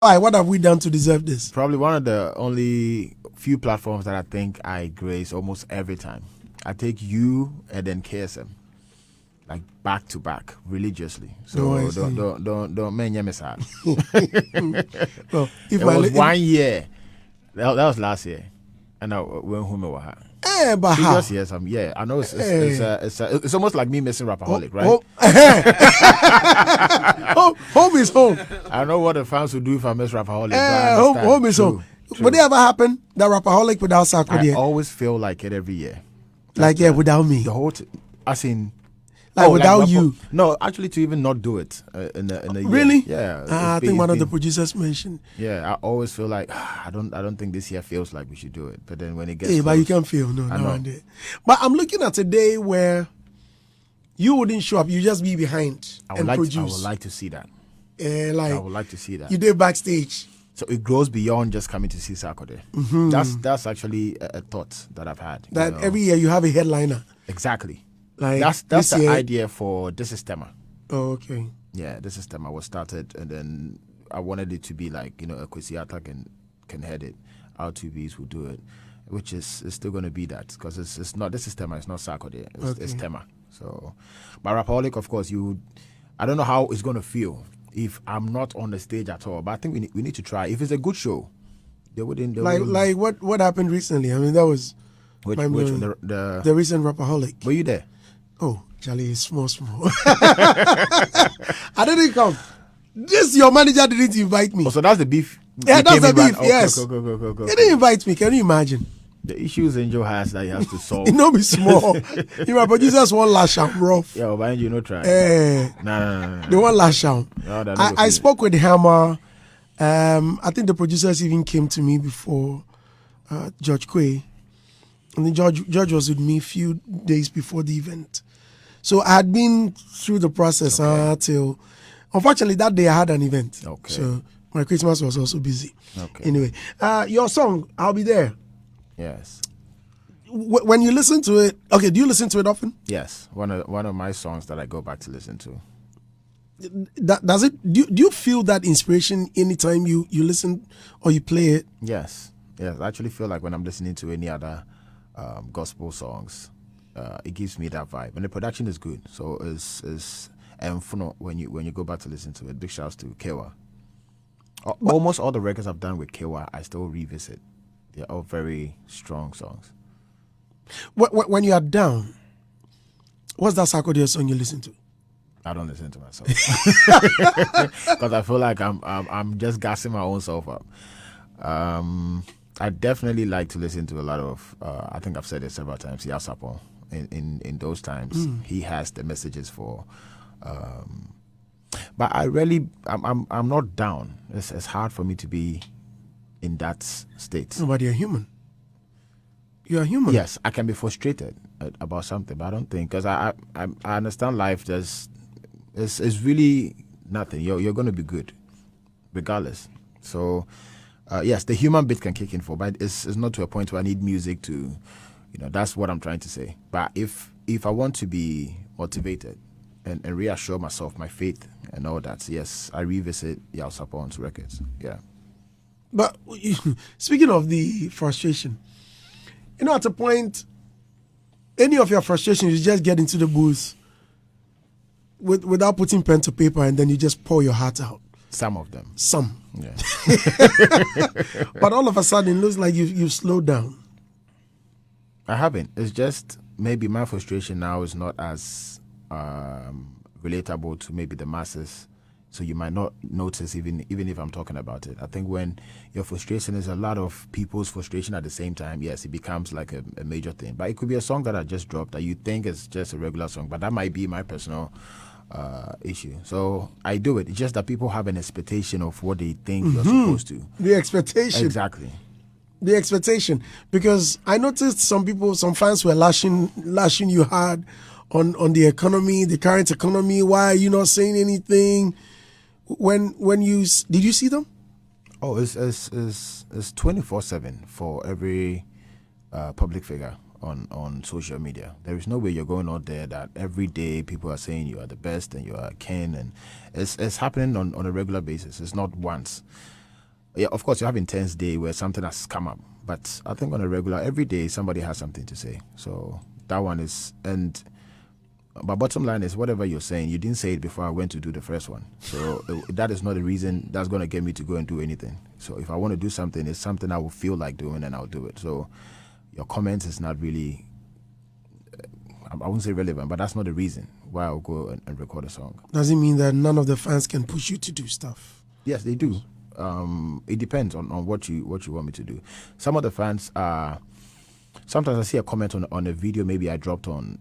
Why? What have we done to deserve this? Probably one of the only few platforms that I think I grace almost every time. I take you and then KSM, like back to back, religiously. So don't mention me sad. Well, if it was 1 year. That was last year, and I went home with her. But how? Yes, yeah. I know it's almost like me missing Rapaholic, right? Home is home. I know what the fans would do if I miss Rapaholic. Home is home. True. Would it ever happen that Rapaholic without Sarkodie? I always feel like it every year. Without me. The whole, as in, without you. No, actually, to even not do it in a year. Really? Yeah. I think one of the producers mentioned. Yeah, I always feel like I don't think this year feels like we should do it. But then when it gets close, but you can't feel no. But I'm looking at a day where you wouldn't show up. You just be behind and produce. I would like to see that. I would like to see that. You did backstage. So it goes beyond just coming to see Sarkodie. Mm-hmm. That's actually a thought that I've had. That every year you have a headliner. Exactly. Like that's the idea for This Is Tema. Oh, okay. Yeah, This Is Tema was started, and then I wanted it to be like, a Kwesiata can head it. Our two Bs will do it, which is still going to be that, because it's not This Is Tema, it's not Sarkodie, it's Tema. So, but Rapaholic, of course, I don't know how it's going to feel if I'm not on the stage at all, but I think we need to try. If it's a good show, they wouldn't. Like what happened recently? I mean, that was which the recent Rapaholic. Were you there? Oh, Charlie, small. I didn't come. Your manager didn't invite me. Oh, so that's the beef. Yeah, that's the beef. Yes. Go. He didn't invite me. Can you imagine? The issues Angel has that he has to solve. It not be small. My producers want lash out rough. Yeah, but you no try. No. They want lash out. No, I spoke with Hammer. I think the producers even came to me before George Quay. And then George was with me a few days before the event. So I had been through the process till... Unfortunately, that day I had an event. Okay. So my Christmas was also busy. Okay. Anyway, your song, I'll Be There. Yes. When you listen to it, do you listen to it often? Yes, one of my songs that I go back to listen to. Does it? Do you feel that inspiration anytime you listen or you play it? Yes. I actually feel like when I'm listening to any other gospel songs, it gives me that vibe, and the production is good. So it's when you go back to listen to it. Big shouts to Kewa. Almost all the records I've done with Kewa, I still revisit. They're all very strong songs. When you are down, what's that Sarkodie song you listen to? I don't listen to myself because I feel like I'm just gassing my own self up. I definitely like to listen to a lot of. I think I've said it several times. Yasapon. In those times, he has the messages for. But I'm not down. It's hard for me to be in that state. No, but you're human. You're human. Yes, I can be frustrated about something, but I don't think, because I understand life. It's really nothing. You're going to be good, regardless. So, yes, the human bit can kick in for, but it's not to a point where I need music to, that's what I'm trying to say. But if I want to be motivated and reassure myself, my faith and all that, yes, I revisit Yao Sapon's records. Yeah. But speaking of the frustration, at a point, any of your frustrations, you just get into the booth without putting pen to paper, and then you just pour your heart out. Some of them. Some. Yeah. But all of a sudden, it looks like you've slowed down. I haven't. It's just maybe my frustration now is not as relatable to maybe the masses. So you might not notice even if I'm talking about it. I think when your frustration is a lot of people's frustration at the same time, yes, it becomes like a major thing. But it could be a song that I just dropped that you think is just a regular song, but that might be my personal issue. So I do it. It's just that people have an expectation of what they think you're supposed to. The expectation. Exactly. The expectation. Because I noticed some fans were lashing you hard on the economy, the current economy. Why are you not saying anything? When did you see them? Oh, it's 24/7 for every public figure on social media. There is no way you're going out there that every day people are saying you are the best and you are king, and it's happening on a regular basis. It's not once. Yeah, of course, you have intense day where something has come up. But I think on a regular, every day, somebody has something to say. So that one is, and but bottom line is, whatever you're saying, you didn't say it before I went to do the first one. So that is not a reason that's going to get me to go and do anything. So if I want to do something, it's something I will feel like doing, and I'll do it. So your comments is not really, I wouldn't say relevant, but that's not the reason why I'll go and record a song. Does it mean that none of the fans can push you to do stuff? Yes, they do. It depends on what you want me to do. Some of the fans are. Sometimes I see a comment on a video maybe I dropped on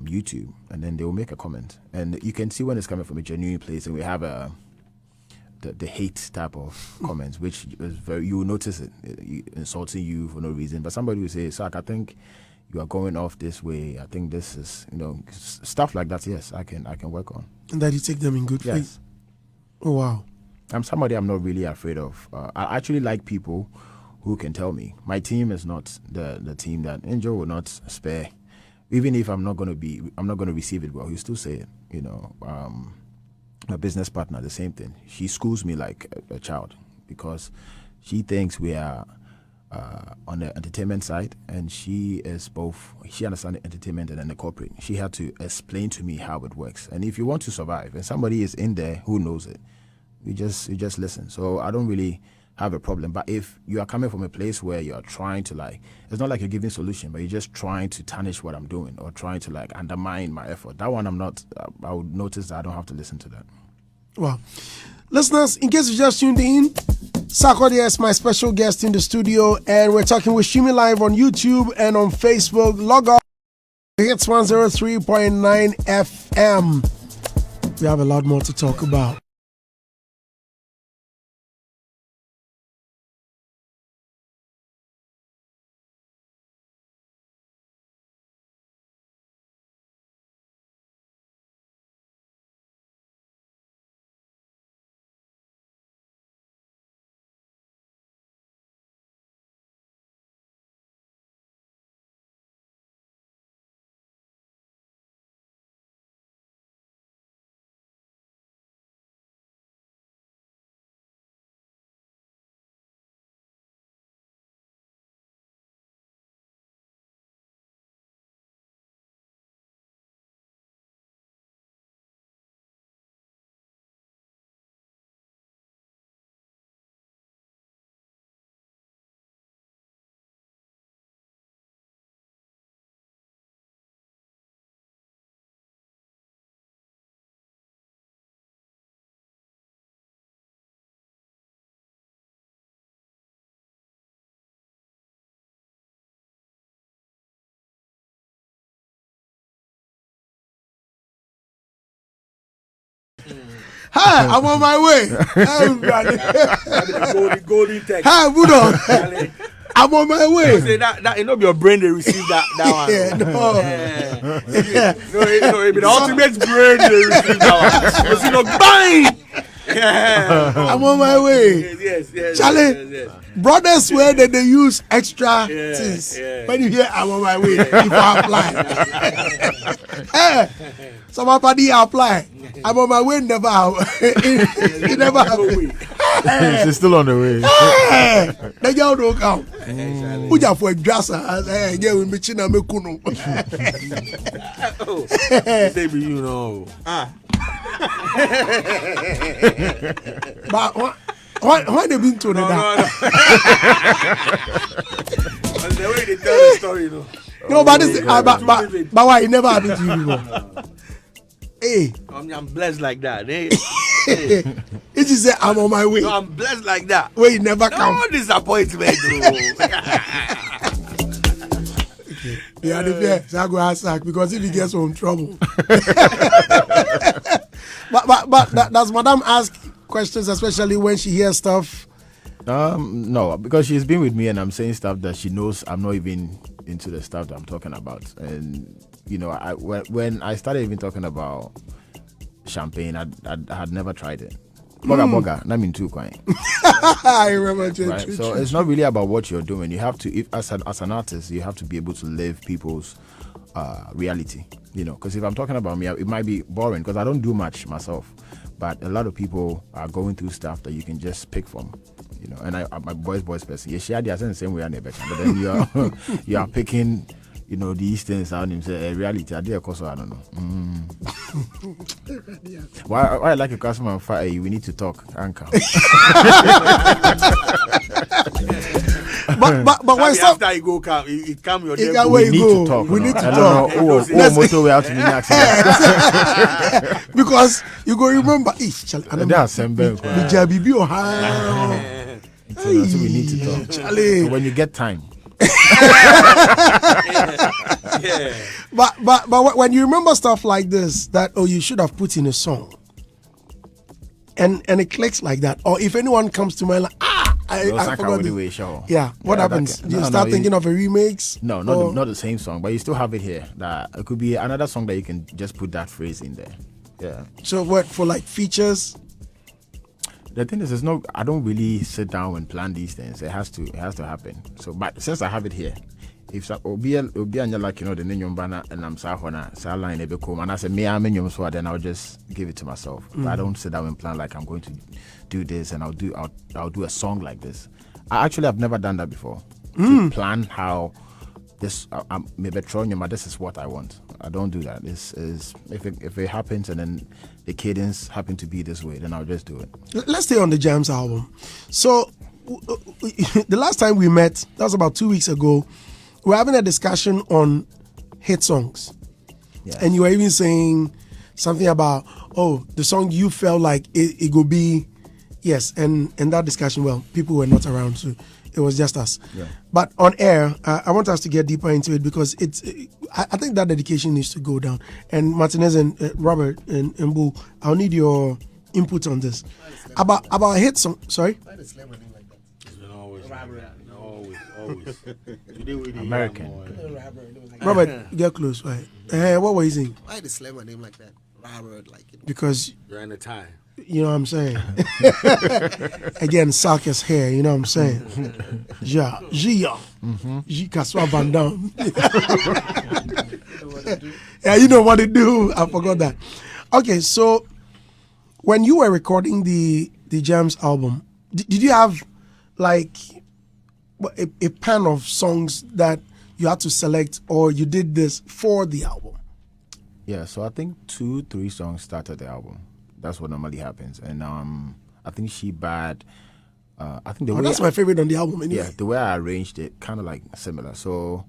YouTube, and then they will make a comment, and you can see when it's coming from a genuine place, and we have the hate type of comments, which is you will notice it insulting you for no reason. But somebody will say, "Sark, I think you are going off this way. I think this is stuff like that." Yes, I can work on. And that you take them in good faith. Oh wow. I'm somebody I'm not really afraid of. I actually like people who can tell me. My team is not the team that Angel will not spare. Even if I'm not going to receive it well, he'll still say it. My business partner, the same thing. She schools me like a child because she thinks we are on the entertainment side, and she understands the entertainment and then the corporate. She had to explain to me how it works. And if you want to survive, and somebody is in there who knows it, you just listen. So I don't really have a problem. But if you are coming from a place where you're trying to it's not like you're giving solution, but you're just trying to tarnish what I'm doing or trying to undermine my effort, that one I would notice that I don't have to listen to that. Well, listeners, in case you just tuned in, Sarkodie is my special guest in the studio, and we're streaming live on YouTube and on Facebook. Log on Hits 103.9 FM. We have a lot more to talk about. Hi, I'm on my way. Golden text. Hi, Budo. I'm on my way. Say that your brain they receive that one. Yeah, no. It be the ultimate brain they receive that one. Bang! Yeah. I'm on my way. Yes. Charlie, yes. brothers swear that they use extra things. Yeah. When you hear I'm on my way, people apply. Somebody apply. I'm on my way, never it never happened. She's still on the way. They y'all don't come. Who just for a dresser? Yeah, we meet you me kuno. Baby, you know. But why they been told that? That's the way they tell the story, No, but this, but why it never happened to you before? Hey, I'm blessed like that. Hey. It is say I'm on my way. No, I'm blessed like that. Wait, it never come. No disappointment, bro. Yeah, the fear, so I go ask because if he gets some trouble. but does Madam ask questions, especially when she hears stuff? No, because she's been with me and I'm saying stuff that she knows I'm not even into the stuff that I'm talking about. And when I started even talking about champagne, I had never tried it. Boga, not mean too quiet. I remember. Right? So it's not really about what you're doing. You have to, if as an artist, you have to be able to live people's reality. Because if I'm talking about me, it might be boring because I don't do much myself. But a lot of people are going through stuff that you can just pick from. you know. And I'm a boys person. You share the same way, but then you are picking, you know, these things out and say reality. I don't know. Why I like a customer fire? We need to talk, Anchor. but when after you go come, you come your day. We need to talk. We need to talk. Motorway out to accident. Because you go remember. They are assembled. So we need to talk. Charlie. When you get time. But when you remember stuff like this, that you should have put in a song, and it clicks like that, or if anyone comes to mind like I forgot what happens? You start thinking of a remix? No, not the same song, but you still have it here. That it could be another song that you can just put that phrase in there. Yeah. So what for like features? The thing is, I don't really sit down and plan these things. It has to happen. So, but since I have it here, if obi anya like the name banner and I'm sa line ebe come and I say me am nyom so then I'll just give it to myself. But I don't sit down and plan like I'm going to do this and I'll do a song like this. I've never done that before. To plan how this maybe this is what I want. I don't do that. This is if it happens and then the cadence happen to be this way, then I'll just do it. Let's stay on the Jams album. So the last time we met, that was about 2 weeks ago, we were having a discussion on hit songs. Yes. And you were even saying something about, the song you felt like it would be, yes, and that discussion, well, people were not around, so it was just us. Yeah. But on air, I want us to get deeper into it because I think that dedication needs to go down. And Martinez and Robert and Mbu, I'll need your input on this. About a hit song, sorry? Why the slam name like that? It's been always always. Today we American. Robert, get close, right? What were you saying? Why the slam name like that? Robert, Because you're in a tie. You know what I'm saying? Again, Sark's hair, you know what I'm saying? Yeah. Kaswa Van Dam. Yeah, you know what to do. I forgot that. Okay, so when you were recording the Jams album, did you have like a pan of songs that you had to select, or you did this for the album? Yeah, so I think 2-3 songs started the album. That's what normally happens. And I think She Bad. I think that's my favorite on the album anyway. Yeah, the way I arranged it, kind of like similar. So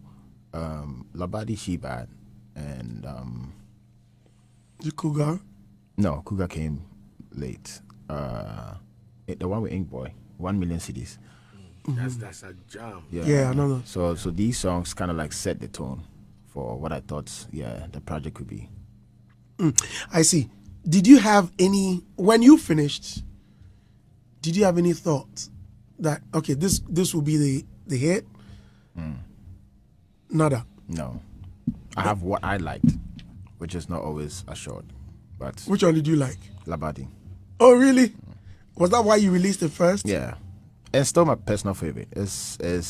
Labadi, She Bad, and the Cougar. No, Cougar came late. The one with Ink Boy, 1 million CDs. That's a jam. Yeah, I know. So these songs kind of like set the tone for what I thought. The project could be. I see. Did you have any, when you finished, did you have any thought that, okay, this will be the hit? Nada. No. I have what I liked, which is not always assured. But which one did you like? Labadi. Oh, really? Was that why you released it first? Yeah. It's still my personal favorite. It's a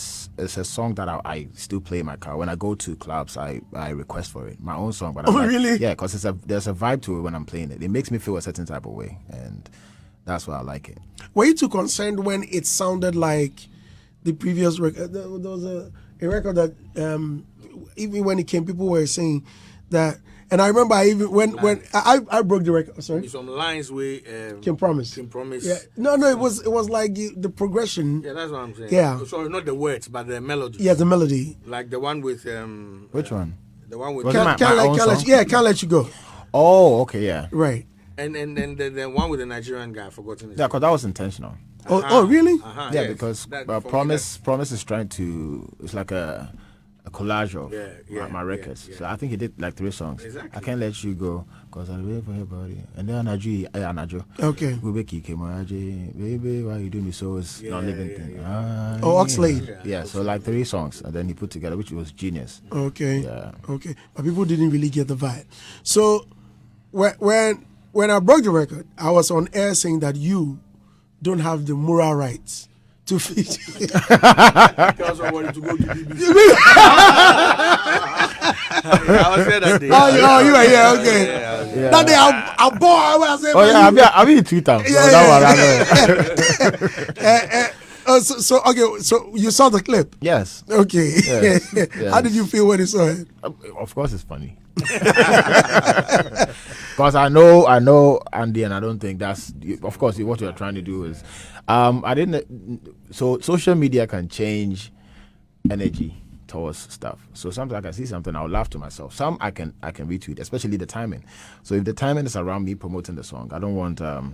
song that I still play in my car. When I go to clubs, I request for it. My own song. But really? Yeah, because there's a vibe to it when I'm playing it. It makes me feel a certain type of way. And that's why I like it. Were you too concerned when it sounded like the previous record? There was a record that even when it came, people were saying that. And I remember when I broke the record. Sorry, some lines with Can Promise. Yeah. No, it was like the progression. Yeah, that's what I'm saying. Yeah. So not the words, but the melody. Yeah, the melody. Like the one with which one? The one with Can't Let You Go. Oh, okay, yeah. Right. And the one with the Nigerian guy, I've forgotten his Yeah, because that was intentional. Oh, really? Yeah, because Promise is trying to. It's like a collage of my records. Yeah. So I think he did like 3 songs. Exactly. I Can't Let You Go because I wait for your body. And then Anajo. Okay. Baby, why you doing me so? It's not living thing. Oxlade. Yeah, so like 3 songs, and then he put together, which was genius. Okay. Yeah. Okay, but people didn't really get the vibe. So when I broke the record, I was on air saying that you don't have the moral rights to feature. Because I wanted to go to BBC. I was there that day. Oh, you were here, okay. Yeah. That day I bought. I said, I've been in Twitter. Yeah. So okay, so you saw the clip. Yes. Okay. Yes, How did you feel when you saw it? Of course, it's funny. Because I know, Andy, and I don't think that's. Of course, what you're trying to do is, I didn't. So social media can change energy towards stuff. So sometimes I can see something, I'll laugh to myself. Some I can retweet, especially the timing. So if the timing is around me promoting the song, I don't want the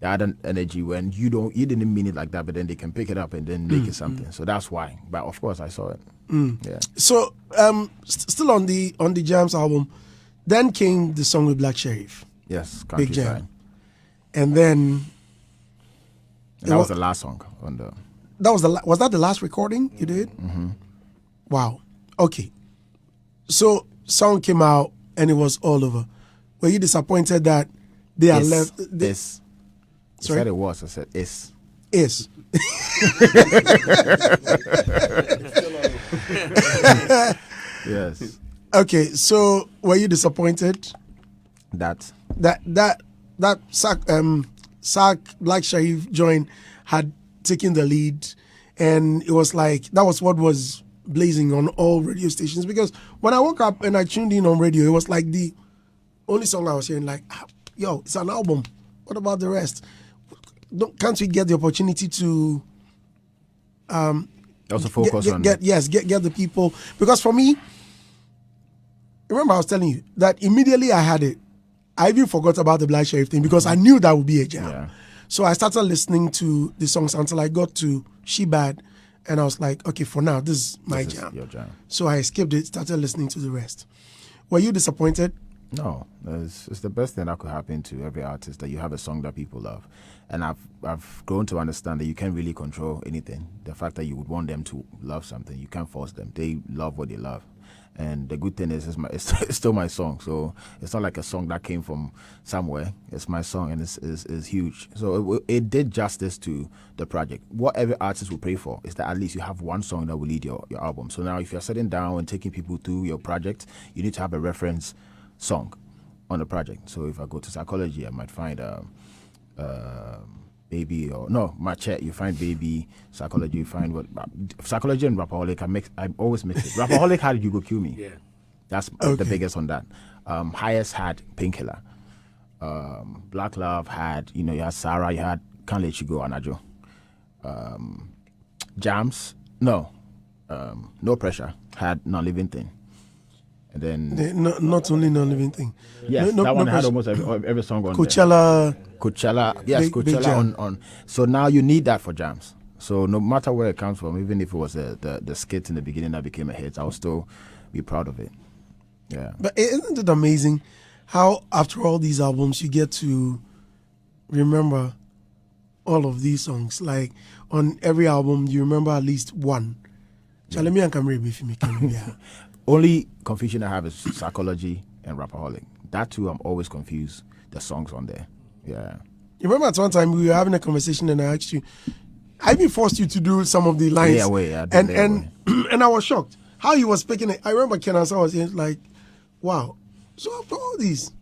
other energy when you didn't mean it like that, but then they can pick it up and then make it something. So that's why. But of course, I saw it. Yeah. So still on the Jams album, then came the song with Black Sheriff, Yes. Big Jam, Countryside. and then And that was the last song on the. that was was that the last recording you did? Mm-hmm. Wow. Okay. So song came out and it was all over. Were you disappointed that they are left? This. I Sorry? said it was. I said it's. Is. Yes. Okay. So were you disappointed That. that Sack Black Sharif joint had taken the lead, and it was like that was what was blazing on all radio stations? Because when I woke up and I tuned in on radio, it was like the only song I was hearing. Like, yo, it's an album. What about the rest? Can't we get the opportunity to Also focus on. get the people? Because for me, remember I was telling you that immediately I had it, I even forgot about the Black Sheriff thing because I knew that would be a jam. Yeah. So I started listening to the songs until I got to She Bad, and I was like, okay, for now, this is my This is jam. your jam. So I skipped it, started listening to the rest. Were you disappointed? No, it's the best thing that could happen to every artist, that you have a song that people love. And I've grown to understand that you can't really control anything. The fact that you would want them to love something, you can't force them. They love what they love. And the good thing is, it's still my song. So it's not like a song that came from somewhere. It's my song, and it's huge. So it did justice to the project. What every artist will pray for is that at least you have one song that will lead your album. So now if you're sitting down and taking people through your project, you need to have a reference song on the project. So if I go to Sarkodie, I might find Baby, or no, Machete, you find Baby. Sarkodie, you find what Sarkodie and Rapaholic. I always mix it. Rapaholic had You Go Kill Me. Yeah. That's the biggest on that. Highest had Painkiller. Black Love had, you had Sarah, you had Can't Let You Go, Anajo. Jams, no Pressure had Non-Living Thing. And then Not only non-living thing. yes, that one had almost every song on Coachella. Coachella, yes, Big Coachella jam. on. So now you need that for jams. So no matter where it comes from, even if it was the skit in the beginning that became a hit, I'll still be proud of it. Yeah. But isn't it amazing how after all these albums you get to remember all of these songs? Like on every album you remember at least one. Chalemi and Kamri Bifimi Kamri. Only confusion I have is Sarkodie and Rapaholic. That too, I'm always confused. The songs on there. Yeah. You remember at one time we were having a conversation and I asked you, I even forced you to do some of the lines. Yeah, wait, yeah, and and I was shocked how he was picking it. I remember Kenan was saying like, wow. So after all these,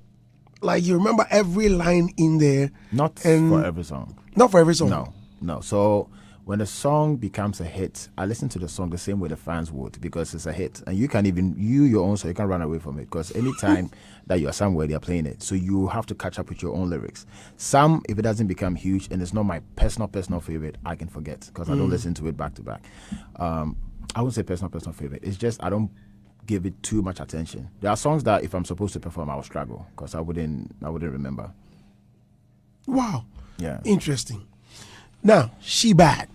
like you remember every line in there. Not and for every song. Not for every song. No. So when a song becomes a hit, I listen to the song the same way the fans would, because it's a hit. And you can even, your own song, you can't run away from it. Because anytime that you're somewhere, they're playing it. So you have to catch up with your own lyrics. Some, if it doesn't become huge and it's not my personal favorite, I can forget because I don't listen to it back to back. I wouldn't say personal favorite. It's just I don't give it too much attention. There are songs that if I'm supposed to perform, I will struggle because I wouldn't remember. Wow. Yeah. Interesting. Now, She Bad.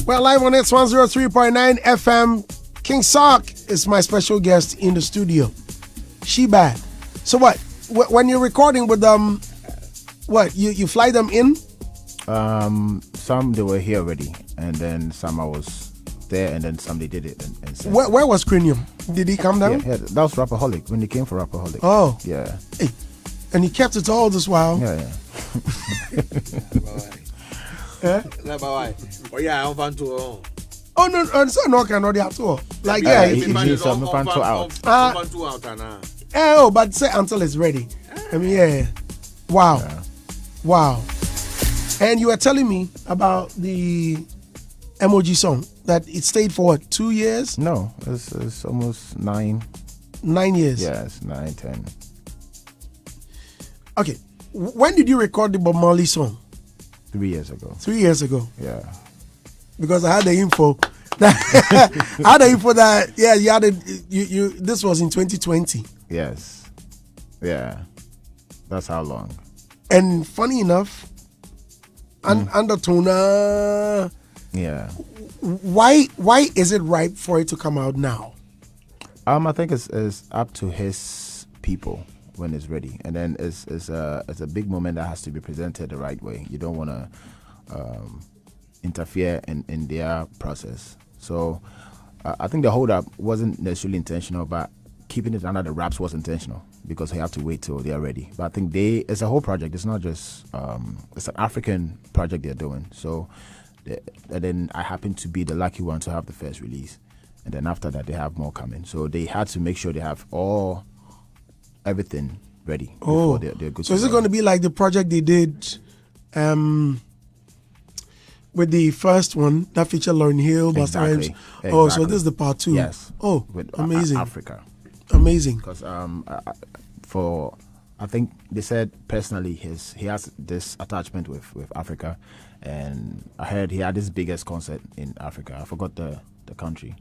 We're live on X103.9 FM. King Sark is my special guest in the studio. She bad. So what? When you're recording with them, what? You fly them in? Some they were here already, and then some I was there, and then some they did it. And where was Cranium? Did he come down? Yeah, that was Rapperholic when he came for Rapperholic. Oh, yeah. Hey, and he kept it all this while. Yeah. Oh yeah, I'm fun too. Oh no, so no cannot at all. Like he needs some fun to out. Oh, but say until it's ready. I mean, yeah. Wow. Yeah. Wow. And you were telling me about the emoji song that it stayed for what, 2 years? No, it's almost 9. 9 years. Yes, 9, 10. Okay. When did you record the Bob Marley song? 3 years ago. 3 years ago. Yeah. Because I had the info. I had the info that you had it. You this was in 2020. Yes. Yeah. That's how long. And funny enough, Undertoner. Yeah. Why is it ripe for it to come out now? I think it's up to his people when it's ready, and then it's a big moment that has to be presented the right way. You don't want to interfere in their process. So I think the hold up wasn't necessarily intentional, but keeping it under the wraps was intentional because they have to wait till they're ready. But I think it's a whole project. It's not just it's an African project they're doing. So and then I happen to be the lucky one to have the first release, and then after that they have more coming. So they had to make sure they have everything ready before they're good. So is it going to be like the project they did with the first one that featured Lauryn Hill, Busta Rhymes? Oh, so this is the part 2. Yes. Oh, with amazing. Africa. Amazing. Because I think they said personally he has this attachment with Africa, and I heard he had his biggest concert in Africa. I forgot the country.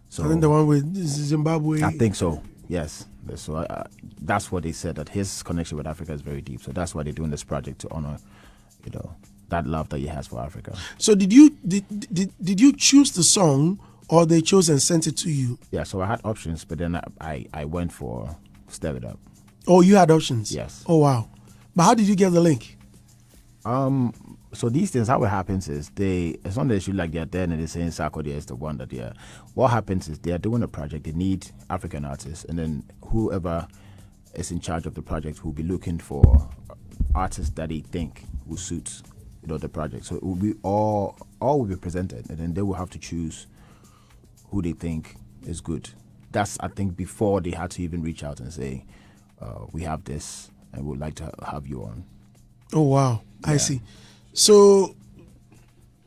So I think the one with Zimbabwe. I think so. Yes. So that's what they said, that his connection with Africa is very deep. So that's why they're doing this project to honor, that love that he has for Africa. So did you choose the song, or they chose and sent it to you? Yeah. So I had options, but then I went for Step It Up. Oh, you had options? Yes. Oh, wow. But how did you get the link? So these things, how it happens is it's not that you like they're there and they're saying Sarkodie is the one that they're. What happens is they're doing a project, they need African artists, and then whoever is in charge of the project will be looking for artists that they think will suit the project. So it will be all will be presented, and then they will have to choose who they think is good. That's, I think, before they had to even reach out and say, we have this and we'd like to have you on. Oh, wow. Yeah. I see. So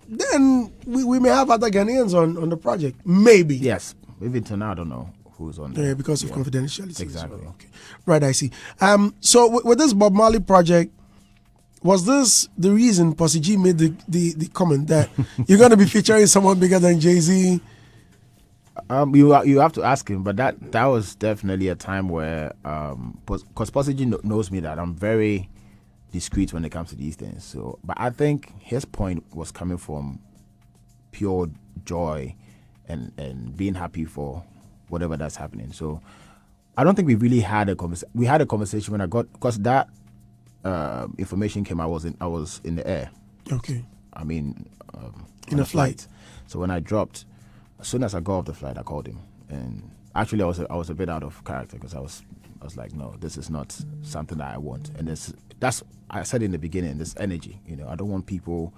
then we may have other Ghanaians on the project. Maybe. Yes. Even till now, I don't know who's on there. Yeah, because of confidentiality. Exactly. Okay. Right, I see. So with this Bob Marley project, was this the reason Posse G made the comment that you're going to be featuring someone bigger than Jay-Z? You have to ask him, but that was definitely a time where, because Posse G knows me that I'm very discreet when it comes to these things. So, but I think his point was coming from pure joy and being happy for whatever that's happening. So, I don't think we really had a conversation. We had a conversation when I got, because that information came. I was in the air. Okay. I mean, in a flight. So when I dropped, as soon as I got off the flight, I called him, and actually I was a bit out of character because I was like, no, this is not something that I want, and that's I said in the beginning, this energy, I don't want people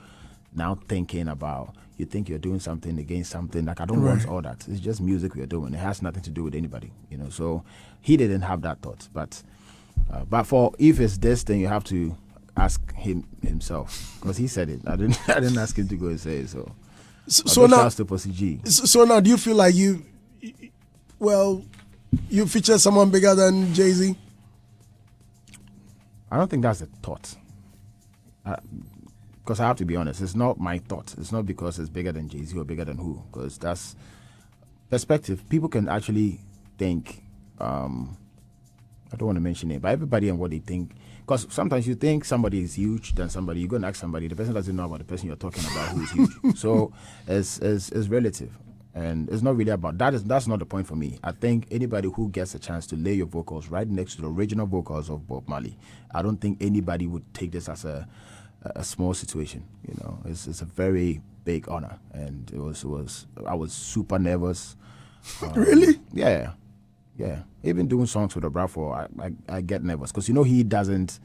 now thinking about, you think you're doing something against something, like I don't want all that. It's just music we're doing. It has nothing to do with anybody, so he didn't have that thought, but for if it's this, then you have to ask him himself, because he said it. I didn't ask him to go and say it. So now, to Posse G. So now, do you feel like you featured someone bigger than Jay-Z? I don't think that's the thought. Because I have to be honest, it's not my thought. It's not because it's bigger than Jay-Z or bigger than who, because that's perspective. People can actually think, I don't want to mention it, but everybody and what they think because sometimes you think somebody is huge than somebody. You go and ask somebody, the person doesn't know about the person you're talking about who is huge. So it's relative, and it's not really about that. That's not the point for me. I think anybody who gets a chance to lay your vocals right next to the original vocals of Bob Marley, I don't think anybody would take this as a small situation. You know, it's a very big honor, and it was. I was super nervous. Really? Yeah. Even doing songs with Obrafo, I get nervous because he doesn't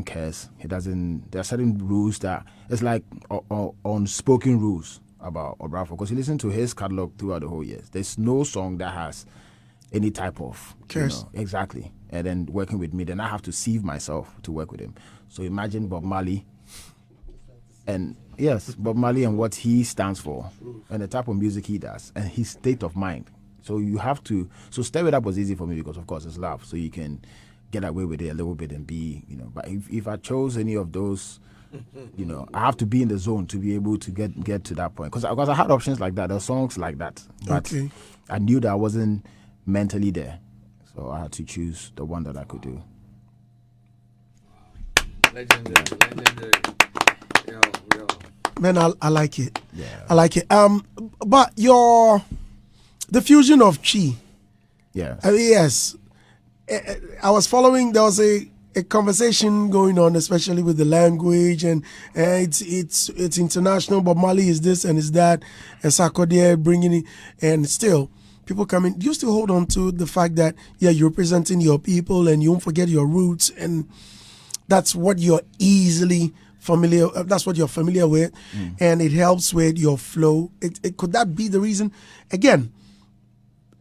curse. There are certain rules that it's like unspoken rules about Obrafo, because you listen to his catalog throughout the whole years. There's no song that has any type of curse. Exactly. And then working with me, then I have to sieve myself to work with him. So imagine Bob Marley, and yes, Bob Marley and what he stands for, and the type of music he does, and his state of mind. So you have to. So Stir It Up was easy for me because, of course, it's love. So you can get away with it a little bit and be, But if I chose any of those, I have to be in the zone to be able to get to that point. Because I had options like that. There were songs like that, but I knew that I wasn't mentally there. So I had to choose the one that I could do. Legendary. Yo. Man, I like it. Yeah. I like it. But the fusion of Chi. Yes. Yes. I was following, there was a conversation going on, especially with the language, and it's international. But Mali is this and is that, and Sarkodie bringing it, and still people coming. You still hold on to the fact that you're representing your people and you won't forget your roots, and that's what you're easily familiar. That's what you're familiar with, and it helps with your flow. Could that be the reason? Again,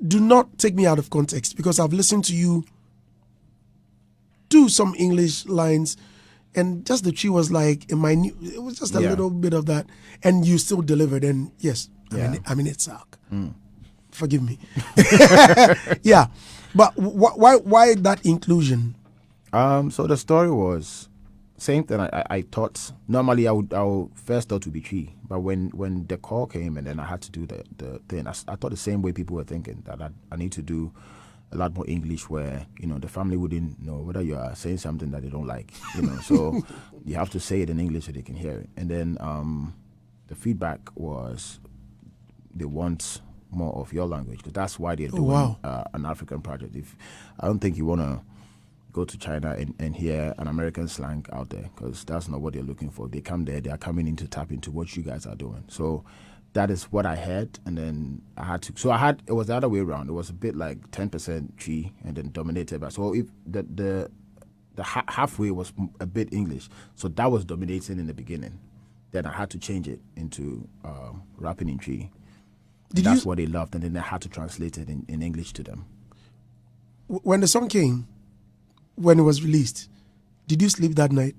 do not take me out of context, because I've listened to you do some English lines, and just the Chi was like it was just a little bit of that, and you still delivered. And yes, I mean it sucked. Forgive me. Yeah, but why that inclusion? So the story was same thing. I thought normally I would first thought to be Chi, but when the call came and then I had to do the thing, I thought the same way people were thinking, that I need to do a lot more English, where the family wouldn't know whether you are saying something that they don't like, so you have to say it in English so they can hear it. And then the feedback was they want more of your language, because that's why they're doing an African project. I don't think you want to go to China and hear an American slang out there, because that's not what they're looking for. They come there, they are coming in to tap into what you guys are doing. So that is what I had, and then I had to. So it was the other way around. It was a bit like 10% Chi, and then dominated by. So if the halfway was a bit English, so that was dominating in the beginning. Then I had to change it into rapping in Chi. That's what they loved, and then I had to translate it in English to them. When the song came, when it was released, did you sleep that night?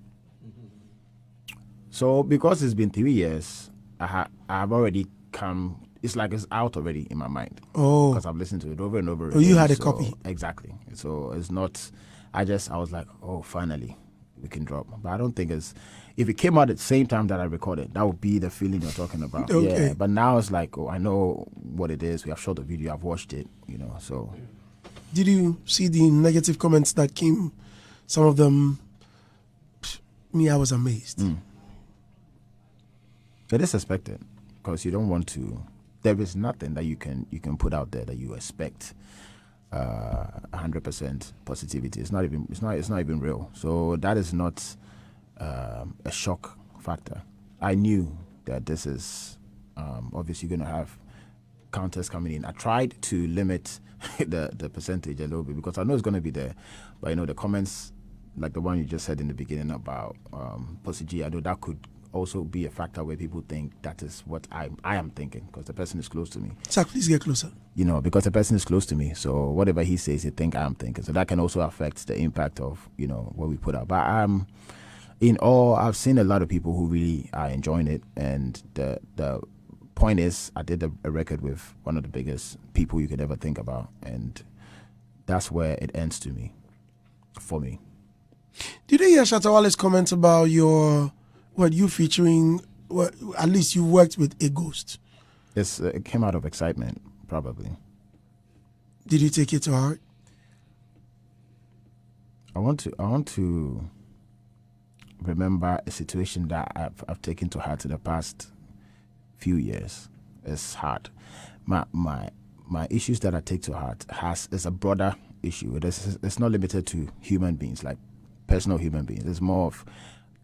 So because it's been 3 years, I've already come. It's like it's out already in my mind. Oh, because I've listened to it over and over again. Oh, you had a copy. Exactly. So it's not. I was like, oh, finally we can drop. But I don't think it's. If it came out at the same time that I recorded, that would be the feeling you're talking about. Okay. Yeah. But now it's like, oh, I know what it is. We have shot the video. I've watched it. So. Did you see the negative comments that came? Some of them, I was amazed. It is expected, because you don't want to. There is nothing that you can put out there that you expect 100% positivity. It's not even real. So that is not a shock factor. I knew that this is obviously going to have counters coming in. I tried to limit the percentage a little bit, because I know it's going to be there. But the comments like the one you just said in the beginning about Pussy G, I know that could also be a factor where people think that is what I am thinking, because the person is close to me. Sir, please get closer. Because the person is close to me, so whatever he says, he think I'm thinking. So that can also affect the impact of what we put out. But I've seen a lot of people who really are enjoying it, and the point is, I did a record with one of the biggest people you could ever think about, and that's where it ends for me. Did you hear Shatawale's comments about you featuring? At least you worked with a ghost. It came out of excitement, probably. Did you take it to heart? I want to remember a situation that I've taken to heart in the past few years. It's hard. My issues that I take to heart is a broader issue. It's not limited to human beings, like personal human beings. It's more of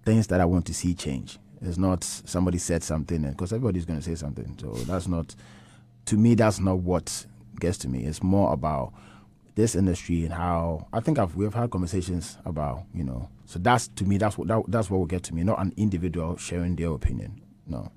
things that I want to see change. It's not somebody said something, and because everybody's going to say something. So that's not, to me, that's not what gets to me. It's more about this industry and how I think we've had conversations about, so that's, to me, that's what will get to me, not an individual sharing their opinion. No.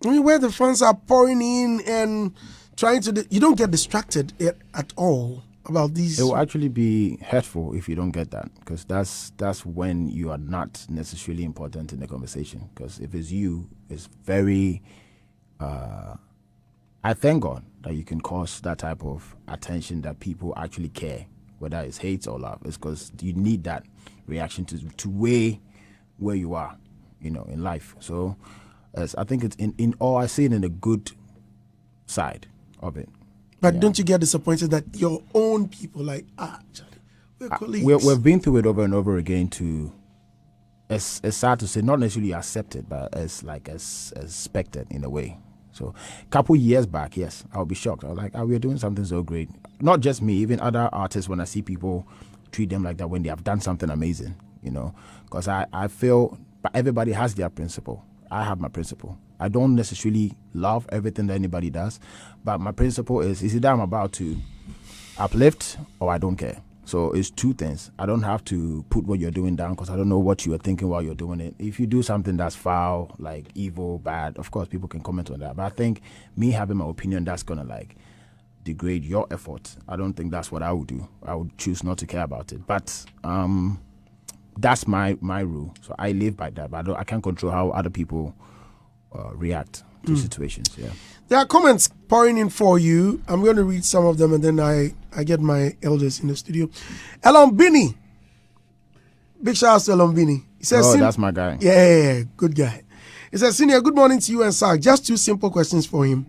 I mean, where the fans are pouring in and trying to, you don't get distracted at all about these. It will actually be hurtful if you don't get that, because that's when you are not necessarily important in the conversation. Because if it's you, it's very. I thank God that you can cause that type of attention, that people actually care, whether it's hate or love. It's because you need that reaction to weigh where you are, in life. So, I think it's in all, I see it in the good side of it. But don't you get disappointed that your own people, like, Charlie, we're colleagues? We've been through it over and over again. It's sad to say, not necessarily accepted, but as expected in a way. So a couple years back, yes, I'll be shocked. I was like, we're doing something so great. Not just me, even other artists, when I see people treat them like that when they have done something amazing, because I feel, but everybody has their principle. I have my principle. I don't necessarily love everything that anybody does, but my principle is either I'm about to uplift or I don't care. So it's two things. I don't have to put what you're doing down because I don't know what you are thinking while you're doing it. If you do something that's foul, like evil, bad, of course people can comment on that. But I think me having my opinion, that's going to degrade your effort. I don't think that's what I would do. I would choose not to care about it. But that's my rule. So I live by that. But I can't control how other people react to situations. Yeah. There are comments pouring in for you. I'm going to read some of them and then I get my elders in the studio. Elombini. Big shout out to Elombini. He says, that's my guy. Yeah, good guy. He says, Senior, good morning to you and Sark. Just two simple questions for him.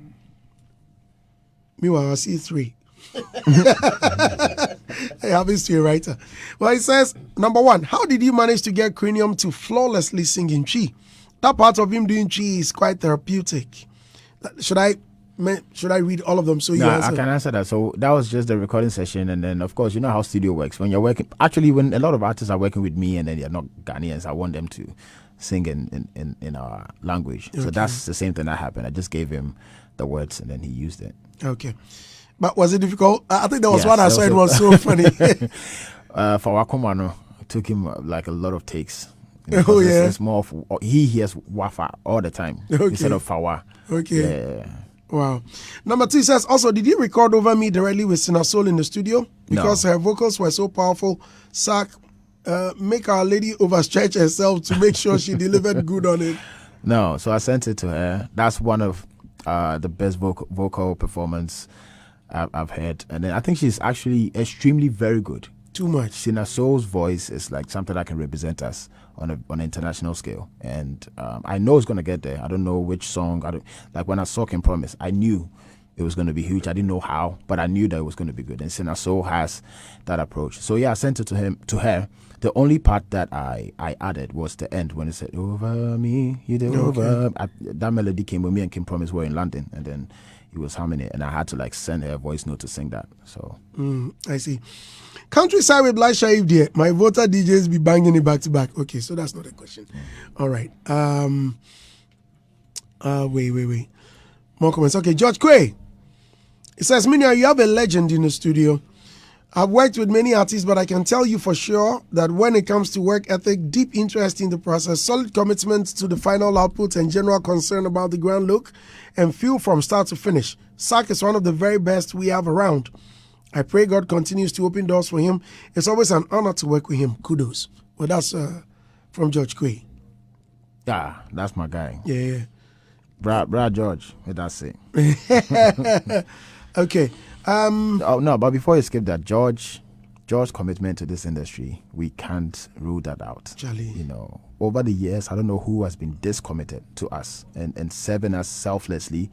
Meanwhile, I see three. Hey, happens to a writer. Well, he says, number one, how did you manage to get Cranium to flawlessly sing in Chi? That part of him doing Chi is quite therapeutic. Should I read all of them? So you answer? I can answer that. So that was just the recording session, and then of course you know how studio works. When you're working, actually, when a lot of artists are working with me, and then they're not Ghanaians, I want them to sing in our language. Okay. So that's the same thing that happened. I just gave him the words, and then he used it. Okay, but was it difficult? I think there was one I saw. It was so funny. For Wakomano, it took him a lot of takes. Oh yeah, it's more of he hears wafa all the time instead of fawa. Okay. Yeah. Wow. Number two says, also, did you record Over Me directly with Sina Soul in the studio? Because her vocals were so powerful. Sark, make Our Lady overstretch herself to make sure she delivered good on it. No, so I sent it to her. That's one of the best vocal performance I've heard. And then I think she's actually extremely very good. Too much. Sina Soul's voice is like something that can represent us on an international scale, and I know it's gonna get there. I don't know which song. Like when I saw Can Promise, I knew it was gonna be huge. I didn't know how, but I knew that it was gonna be good. And Sina Soul has that approach. So yeah, I sent it to her. The only part that I added was the end when it said "Over Me, you did over." That melody came when me and Can Promise were in London, and then he was humming it, and I had to send her a voice note to sing that. So I see. Countryside with Black Shaib dear. My voter DJs be banging it back to back. Okay, so that's not a question. All right. Wait. More comments. Okay, George Quay. It says, Minia, you have a legend in the studio. I've worked with many artists, but I can tell you for sure that when it comes to work ethic, deep interest in the process, solid commitment to the final output, and general concern about the grand look and feel from start to finish, Sark is one of the very best we have around. I pray God continues to open doors for him. It's always an honor to work with him. Kudos. Well, that's from George Quay. Yeah, that's my guy. Yeah. Brad George. That's it. Okay. No, but before you skip that, George's commitment to this industry, we can't rule that out. Charlie. Over the years, I don't know who has been this committed to us and serving us selflessly.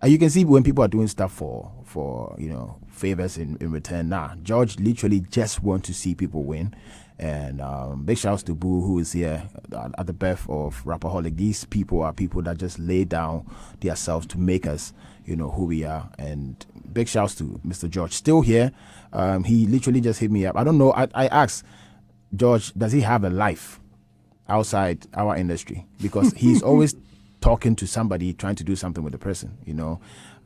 You can see when people are doing stuff for favors in return. George literally just want to see people win. And big shouts to Boo, who is here at the birth of Rapperholic. These people are people that just lay down themselves to make us, who we are. And big shouts to Mr. George, still here. He literally just hit me up. I don't know. I asked George, does he have a life outside our industry? Because he's always talking to somebody, trying to do something with the person.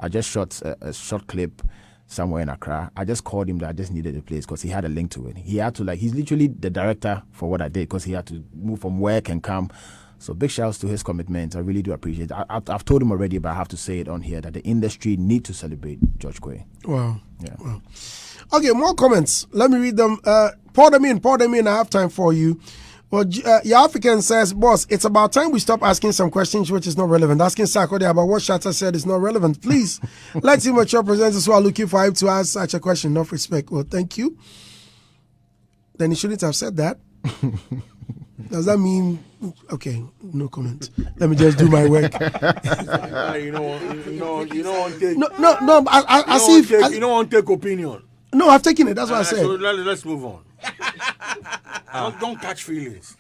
I just shot a short clip somewhere in Accra. I just called him that I just needed a place because he had a link to it. He had to he's literally the director for what I did because he had to move from work and come. So big shouts to his commitment. I really do appreciate it. I've told him already, but I have to say it on here that the industry need to celebrate George Quay. Wow. Yeah. Wow. Okay, more comments. Let me read them. Pour them in. I have time for you. Well, your African says, boss, it's about time we stop asking some questions which is not relevant. Asking Sarkodie about what Shatta said is not relevant. Please, let's see what your presenters who are looking for him to ask such a question. Enough respect. Well, thank you. Then he shouldn't have said that. Does that mean... Okay, no comment. Let me just do my work. You don't want to take... No, I see if... You don't want to take opinion. No, I've taken it. That's what I said. So let's move on. Don't catch feelings.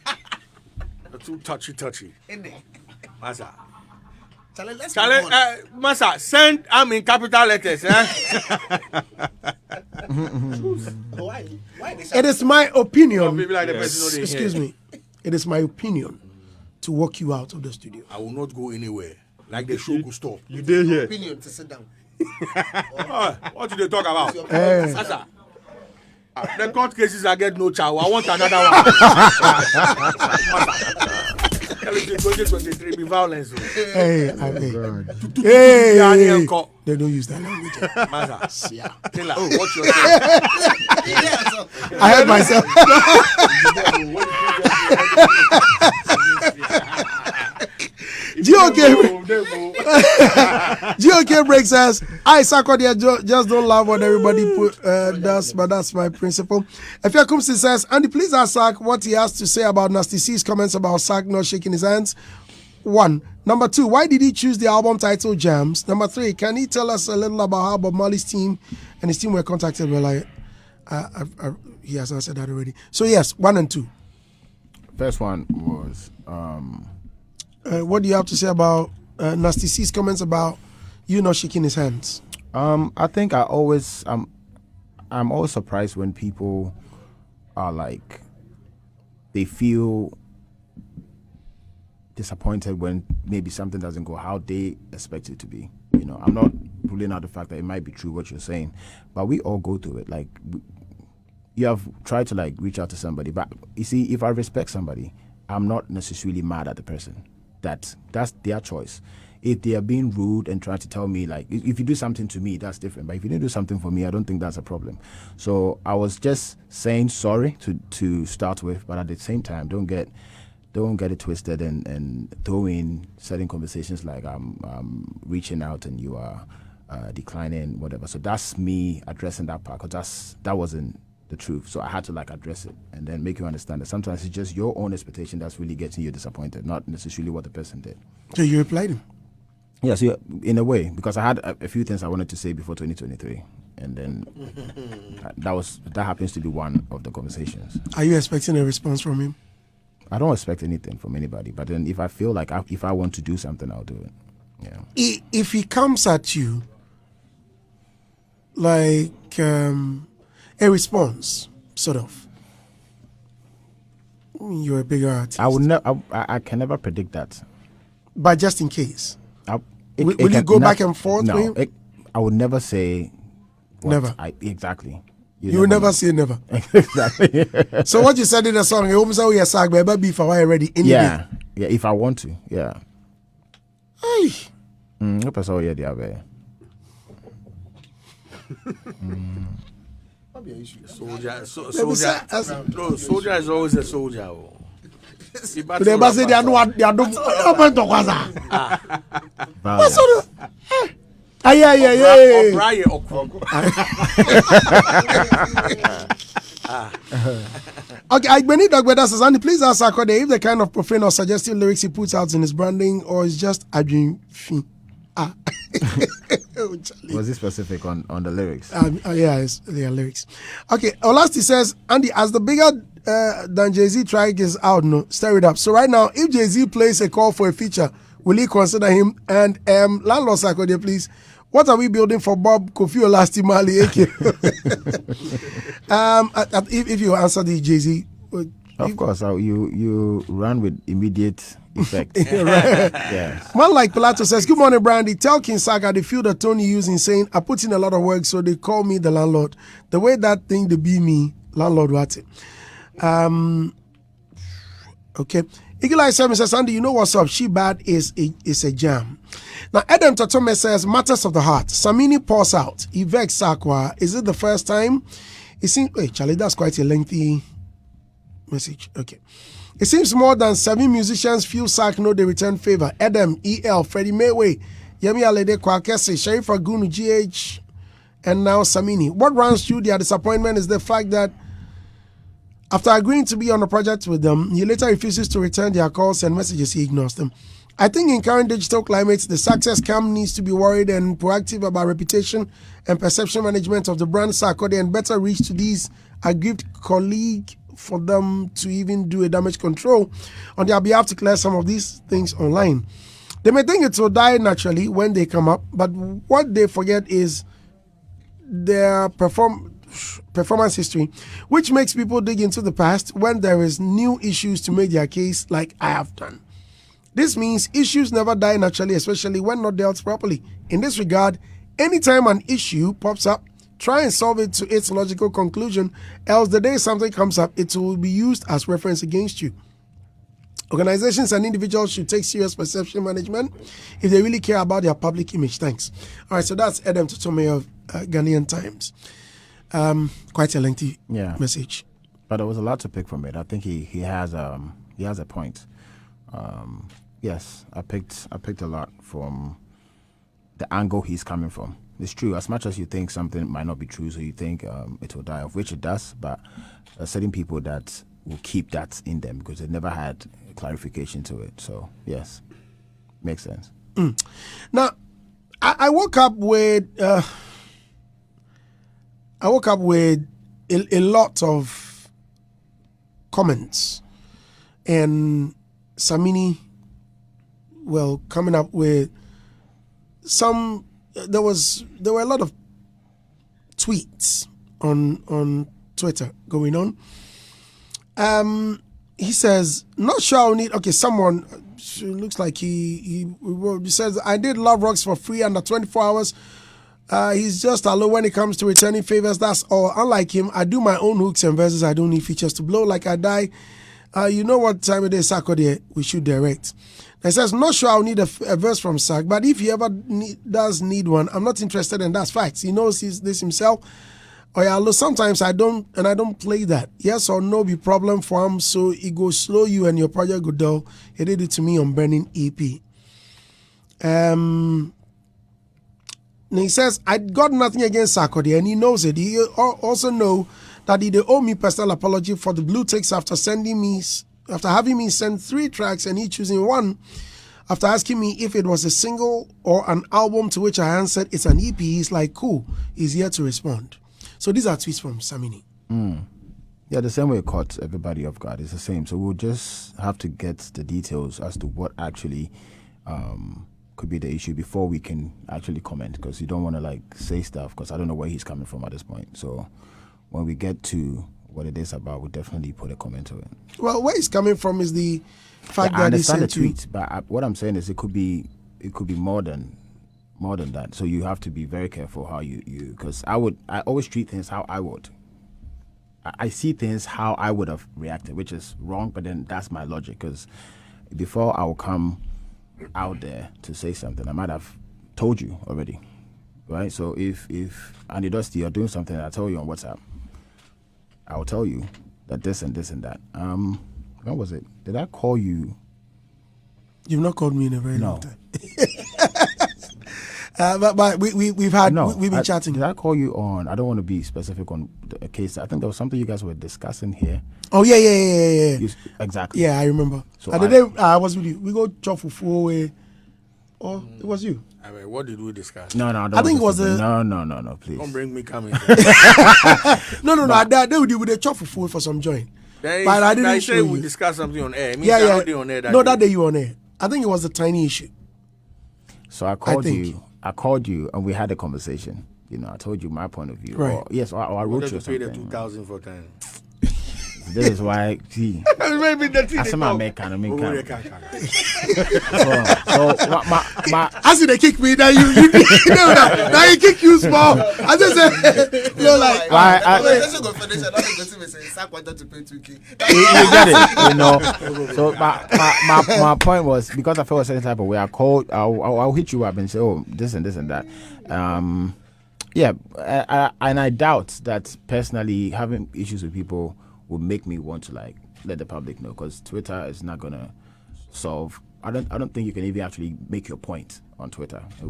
They're too touchy. Masa. Masa, send in capital letters. Why It is my opinion. Yes. Excuse me. It is my opinion to walk you out of the studio. I will not go anywhere. Like the show could stop. You did here. opinion to sit down? What do they talk about? Hey. Masa, the court cases I get no chow. I want another one. 2023 be violence. Hey, I beg. Hey. They don't use that language. Masa, yeah. Tell her what you're saying. I heard myself. GOK Break says, I Sarkodie just don't love what everybody does, but that's my principle. Efia Kumsi says, Andy, please ask Sark what he has to say about Nasty C's comments about Sark not shaking his hands. 1. Number 2, why did he choose the album title Jams? Number 3, can he tell us a little about how Bob Marley's team and his team were contacted? Well, he has answered that already. So yes, 1 and 2. First one was what do you have to say about Nasty C's comments about you not shaking his hands? I think I'm always surprised when people are like, they feel disappointed when maybe something doesn't go how they expect it to be. I'm not ruling out the fact that it might be true what you're saying, but we all go through it. Like, you have tried to reach out to somebody, but you see, if I respect somebody, I'm not necessarily mad at the person. That's their choice. If they are being rude and trying to tell me, if you do something to me, that's different. But if you didn't do something for me, I don't think that's a problem. So I was just saying sorry to start with, but at the same time, don't get it twisted and throw in certain conversations like I'm reaching out and you are declining, whatever. So that's me addressing that part, because that wasn't the truth. So I had to address it and then make you understand that sometimes it's just your own expectation that's really getting you disappointed, not necessarily what the person did. So you replied him? Yeah, so in a way, because I had a few things I wanted to say before 2023, and then that happens to be one of the conversations. Are you expecting a response from him? I don't expect anything from anybody, but then if I feel like if I want to do something, I'll do it. Yeah. If he comes at you like a response, sort of, you're a bigger artist. I can never predict that. But just in case, will you go back and forth with him? I would never say. Never. Exactly. You will never say never. Exactly. So what you said in the song, you almost say, "Oh yes, I better be for why ready." Yeah. If I want to, yeah. Hey. Soldier is always a soldier. They must say they are no. Okay, Igbeni Dogbeda says, Andy, please ask Sarkodie if the kind of profane or suggestive lyrics he puts out in his branding or is just a dream fee. Oh, Charlie. Was he specific on the lyrics? Yeah, they are lyrics. Okay, Olasti says, Andy, as the bigger than Jay-Z track is out, no, stir it up. So right now, if Jay-Z plays a call for a feature, will he consider him? And landlord Sarkodie, please, what are we building for Bob Kofi Olasti Mali? If you answer the Jay-Z, of course, you run with immediate effect. Yes. Man like Pilato says, good morning, Brandy. Tell King Saga they feel the tone you use in saying, I put in a lot of work, so they call me the landlord. The way that thing they be me, landlord what it. Okay. Eagle Eye 7 says, Andy, you know what's up? She Bad is a jam. Now, Adam Tatome says, matters of the heart. Samini pours out. Yvette Sakwa, is it the first time? It seems, wait, Charlie, that's quite a lengthy message. Okay. It seems more than 7 musicians feel Sark know they return favor. Adam, EL, Freddie Mayway, Yemi Alede, Kwakese, Sharif Agunu, GH, and now Samini. What runs through their disappointment is the fact that after agreeing to be on a project with them, he later refuses to return their calls and messages. He ignores them. I think in current digital climates, the success camp needs to be worried and proactive about reputation and perception management of the brand Sarkodie and better reach to these aggrieved colleagues for them to even do a damage control on their behalf to clear some of these things online. They may think it will die naturally when they come up, but what they forget is their performance history, which makes people dig into the past when there is new issues to make their case, like I have done. This means issues never die naturally, especially when not dealt properly. In this regard, anytime an issue pops up, try and solve it to its logical conclusion, else the day something comes up, it will be used as reference against you. Organizations and individuals should take serious perception management if they really care about their public image. Thanks. All right, so that's Adam Totome of Ghanaian Times. Quite a lengthy message. But there was a lot to pick from it. I think he has a point. Yes, I picked a lot from the angle he's coming from. It's true. As much as you think something might not be true, so you think it will die off, which it does, but there are certain people that will keep that in them because they never had clarification to it. So, yes, makes sense. Now, I woke up with a lot of comments, and Samini, coming up with some. There were a lot of tweets on Twitter going on. He says, not sure I'll need. Okay, someone looks like he says, I did Love Rocks for free under 24 hours. He's just alone when it comes to returning favors. That's all. Unlike him, I do my own hooks and verses. I don't need features to blow like I die. You know what time it is, Sarkodie, we should direct. He says, not sure I'll need a verse from Sark, but if he ever does need one, I'm not interested, and that's facts. He knows this himself. Oh yeah, sometimes I don't play that. Yes or no be problem for him, so it go slow you and your project go dull. He did it to me on Burning EP. And he says, I got nothing against Sarkodie, and he knows it. He also know that he owe me personal apology for the blue ticks after having me send 3 tracks and he choosing one. After asking me if it was a single or an album, to which I answered it's an EP, he's like, cool, he's here to respond. So these are tweets from Samini. Yeah, the same way it caught everybody off guard. It's the same. So we'll just have to get the details as to what actually could be the issue before we can actually comment, because you don't want to say stuff because I don't know where he's coming from at this point. So when we get to what it is about, we'll definitely put a comment to it. Well, where he's coming from is the fact that I understand the tweet, but what I'm saying is it could be more than that. So you have to be very careful how you because I always treat things how I would. I see things how I would have reacted, which is wrong, but then that's my logic, because before I will come out there to say something, I might have told you already, right? So if Andy Dusty, you're doing something that I tell you on WhatsApp, I will tell you that this and this and that. When was it? Did I call you? You've not called me in a very long time. But we've been chatting. Did I call you on? I don't want to be specific on the case. I think there was something you guys were discussing here. Oh yeah. Exactly. Yeah, I remember. So the day I was with you, we go chop fufu or it was you? I mean, what did we discuss? No, don't I think it was no, please. Don't bring me coming. No. They would with a chop for food for some joint. But I didn't show say you. we discussed something on air. It means Yeah. on air That day you were on air. I think it was a tiny issue. So I called you, and we had a conversation. You know, I told you my point of view. Right. Or I wrote you to pay the something. 2,000 for time. This is why, see. Maybe the thing. I said my make kind. As they kick me, now you know that. Now you kick you small. I just said, you're like, why? You get it, you know. So my point was, because I felt a certain type of way, I called. I'll hit you up and say, oh, this and that. Yeah, and I doubt that personally having issues with people would make me want to like let the public know, because Twitter is not gonna solve. I don't think you can even actually make your point on Twitter. They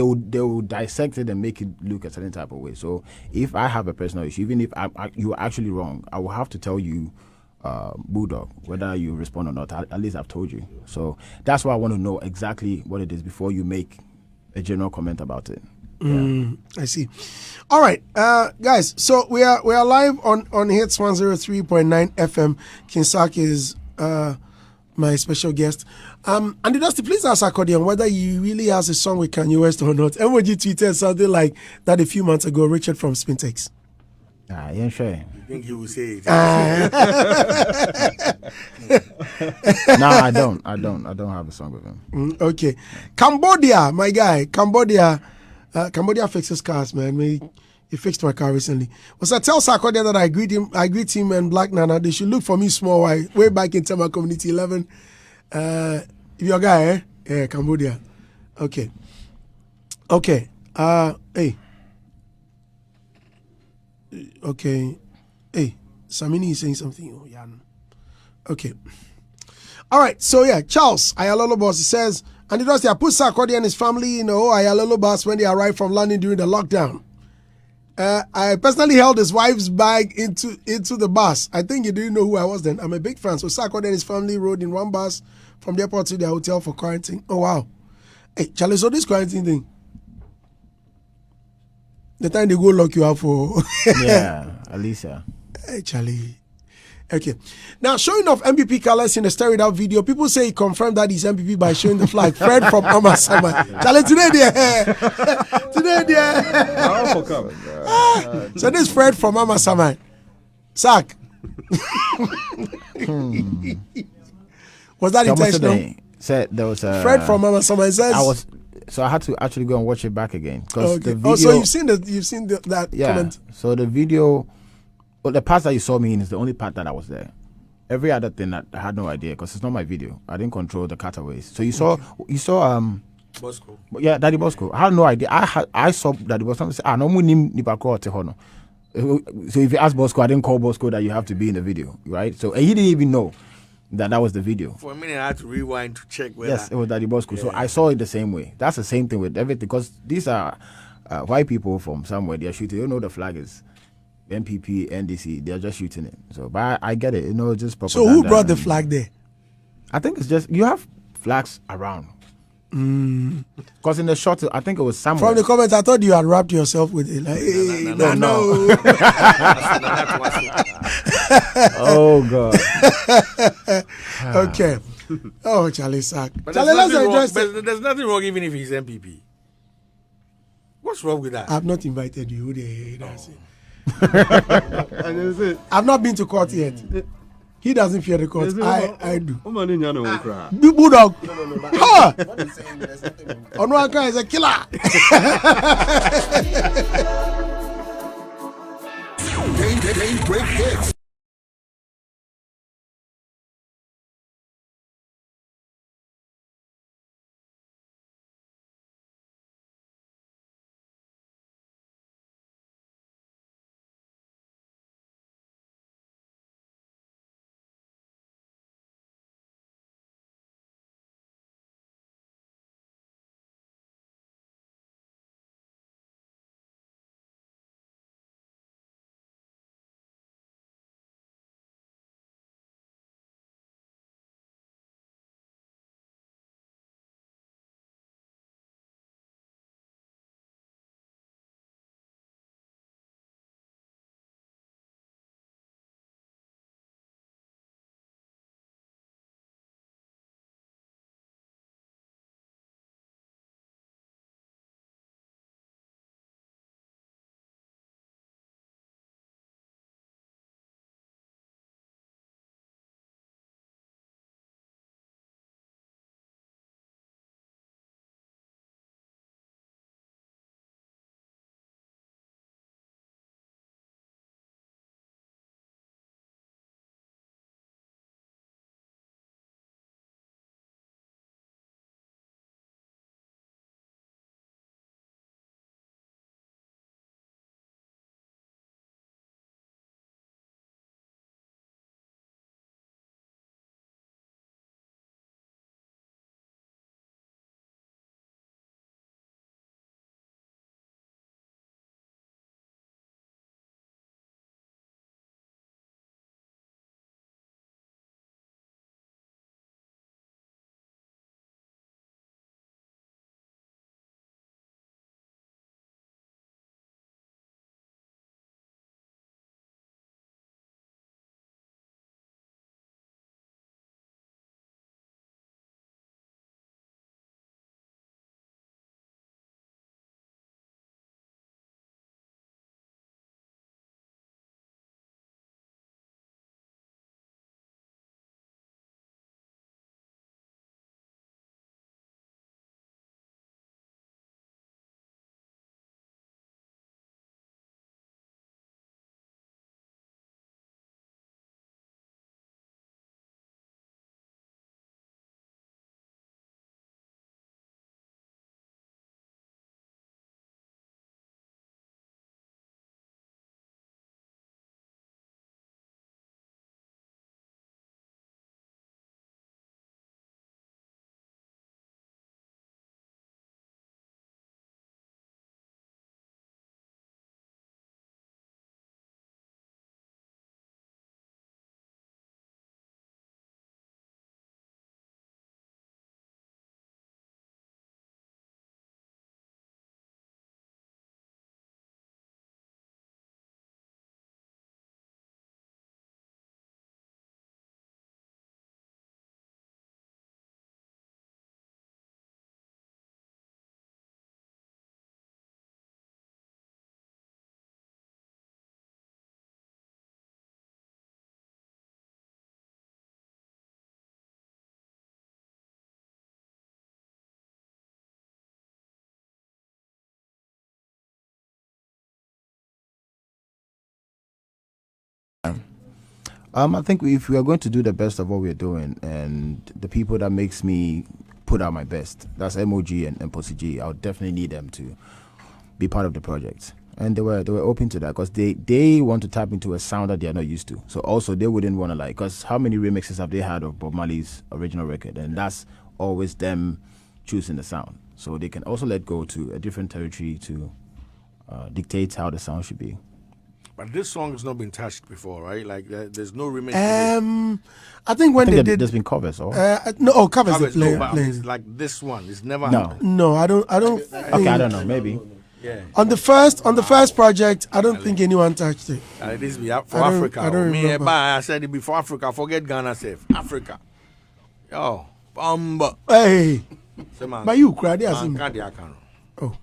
will dissect it and make it look a certain type of way. So if I have a personal issue, even if you're actually wrong, I will have to tell you, Bulldog, whether you respond or not. At least I've told you. So that's why I want to know exactly what it is before you make a general comment about it. Yeah. I see. All right, guys. So we are live on Hits 103.9 FM. Kinsaki is my special guest. And Dusty, please ask Sarkodie whether he really has a song with Kanye West or not. MOG tweeted something like that a few months ago. Richard from Spintex. Yeah, sure. You think he will say it? No, I don't have a song with him. Okay. Cambodia, my guy. Cambodia fixes cars, man. He fixed my car recently. Was I tell Sarkodie that I greet him and Black Nana, they should look for me small way back in Tema Community 11. If you're a guy, eh? Yeah, Cambodia. Okay. Hey. Okay. Hey, Samini is saying something. Oh, yeah. Okay. All right. So, yeah, Charles, Ayalolo boss, he says, and it was I put Sarkodie and his family in a Ayalolo bus when they arrived from London during the lockdown. I personally held his wife's bag into the bus. I think you didn't know who I was then. I'm a big fan. So Sarkodie and his family rode in one bus from the airport to their hotel for quarantine. Oh, wow. Hey, Charlie, so this quarantine thing, the time they go lock you up for... Yeah, Alicia. Hey, Charlie. Okay. Now, showing off MPP colors in a stirred out video, people say he confirmed that he's MPP by showing the flag. Fred from Amasama. Charlie, today, so this is Fred from Amasama. Sack. Was that intentional? Said there was a Fred from Amasama says... So I had to actually go and watch it back again. Okay. The video, so you've seen that comment? So the video... Well, the part that you saw me in is the only part that I was there. Every other thing that I had no idea, because it's not my video. I didn't control the cutaways. So you saw Bosco. Yeah, Daddy Bosco. I had no idea. I saw Daddy Bosco. Say, no nipa. So if you ask Bosco, I didn't call Bosco that you have to be in the video, right? So and he didn't even know that was the video. For a minute, I had to rewind to check whether... Yes, it was Daddy Bosco. Yeah. So I saw it the same way. That's the same thing with everything, because these are white people from somewhere. They're shooting. They don't know the flag is NPP, NDC. They're just shooting it. So, but I get it. Just propaganda. So who brought the flag there? I think it's just you have flags around. Because in the shot, I think it was somewhere. From the comments, I thought you had wrapped yourself with it. Like, hey, no. Oh God. Okay. Oh, Charlie Sack. But Charlie, there's nothing wrong even if he's MPP. What's wrong with that? I've not invited you. I've not been to court yet. He doesn't fear the court. I do. Bulldog. Ha! Onwaka is a killer. Break hits. I think if we are going to do the best of what we're doing, and the people that makes me put out my best, that's MOG and Pussy G, I would definitely need them to be part of the project. And they were open to that because they want to tap into a sound that they are not used to. So also they wouldn't want to because how many remixes have they had of Bob Marley's original record? And that's always them choosing the sound. So they can also let go to a different territory to dictate how the sound should be. But this song has not been touched before, right? Like there's no remix. I think when they did, there's been covers. Or? Covers they play. No, but it's like this one. It's never. No, I don't. Okay, I don't know. Maybe. Yeah. On the first project, I don't think anyone touched it. This be for Africa. I don't remember. I said it before Africa. Forget Ghana, safe Africa. Yo, bamba. Hey, Man, but you cried. Oh.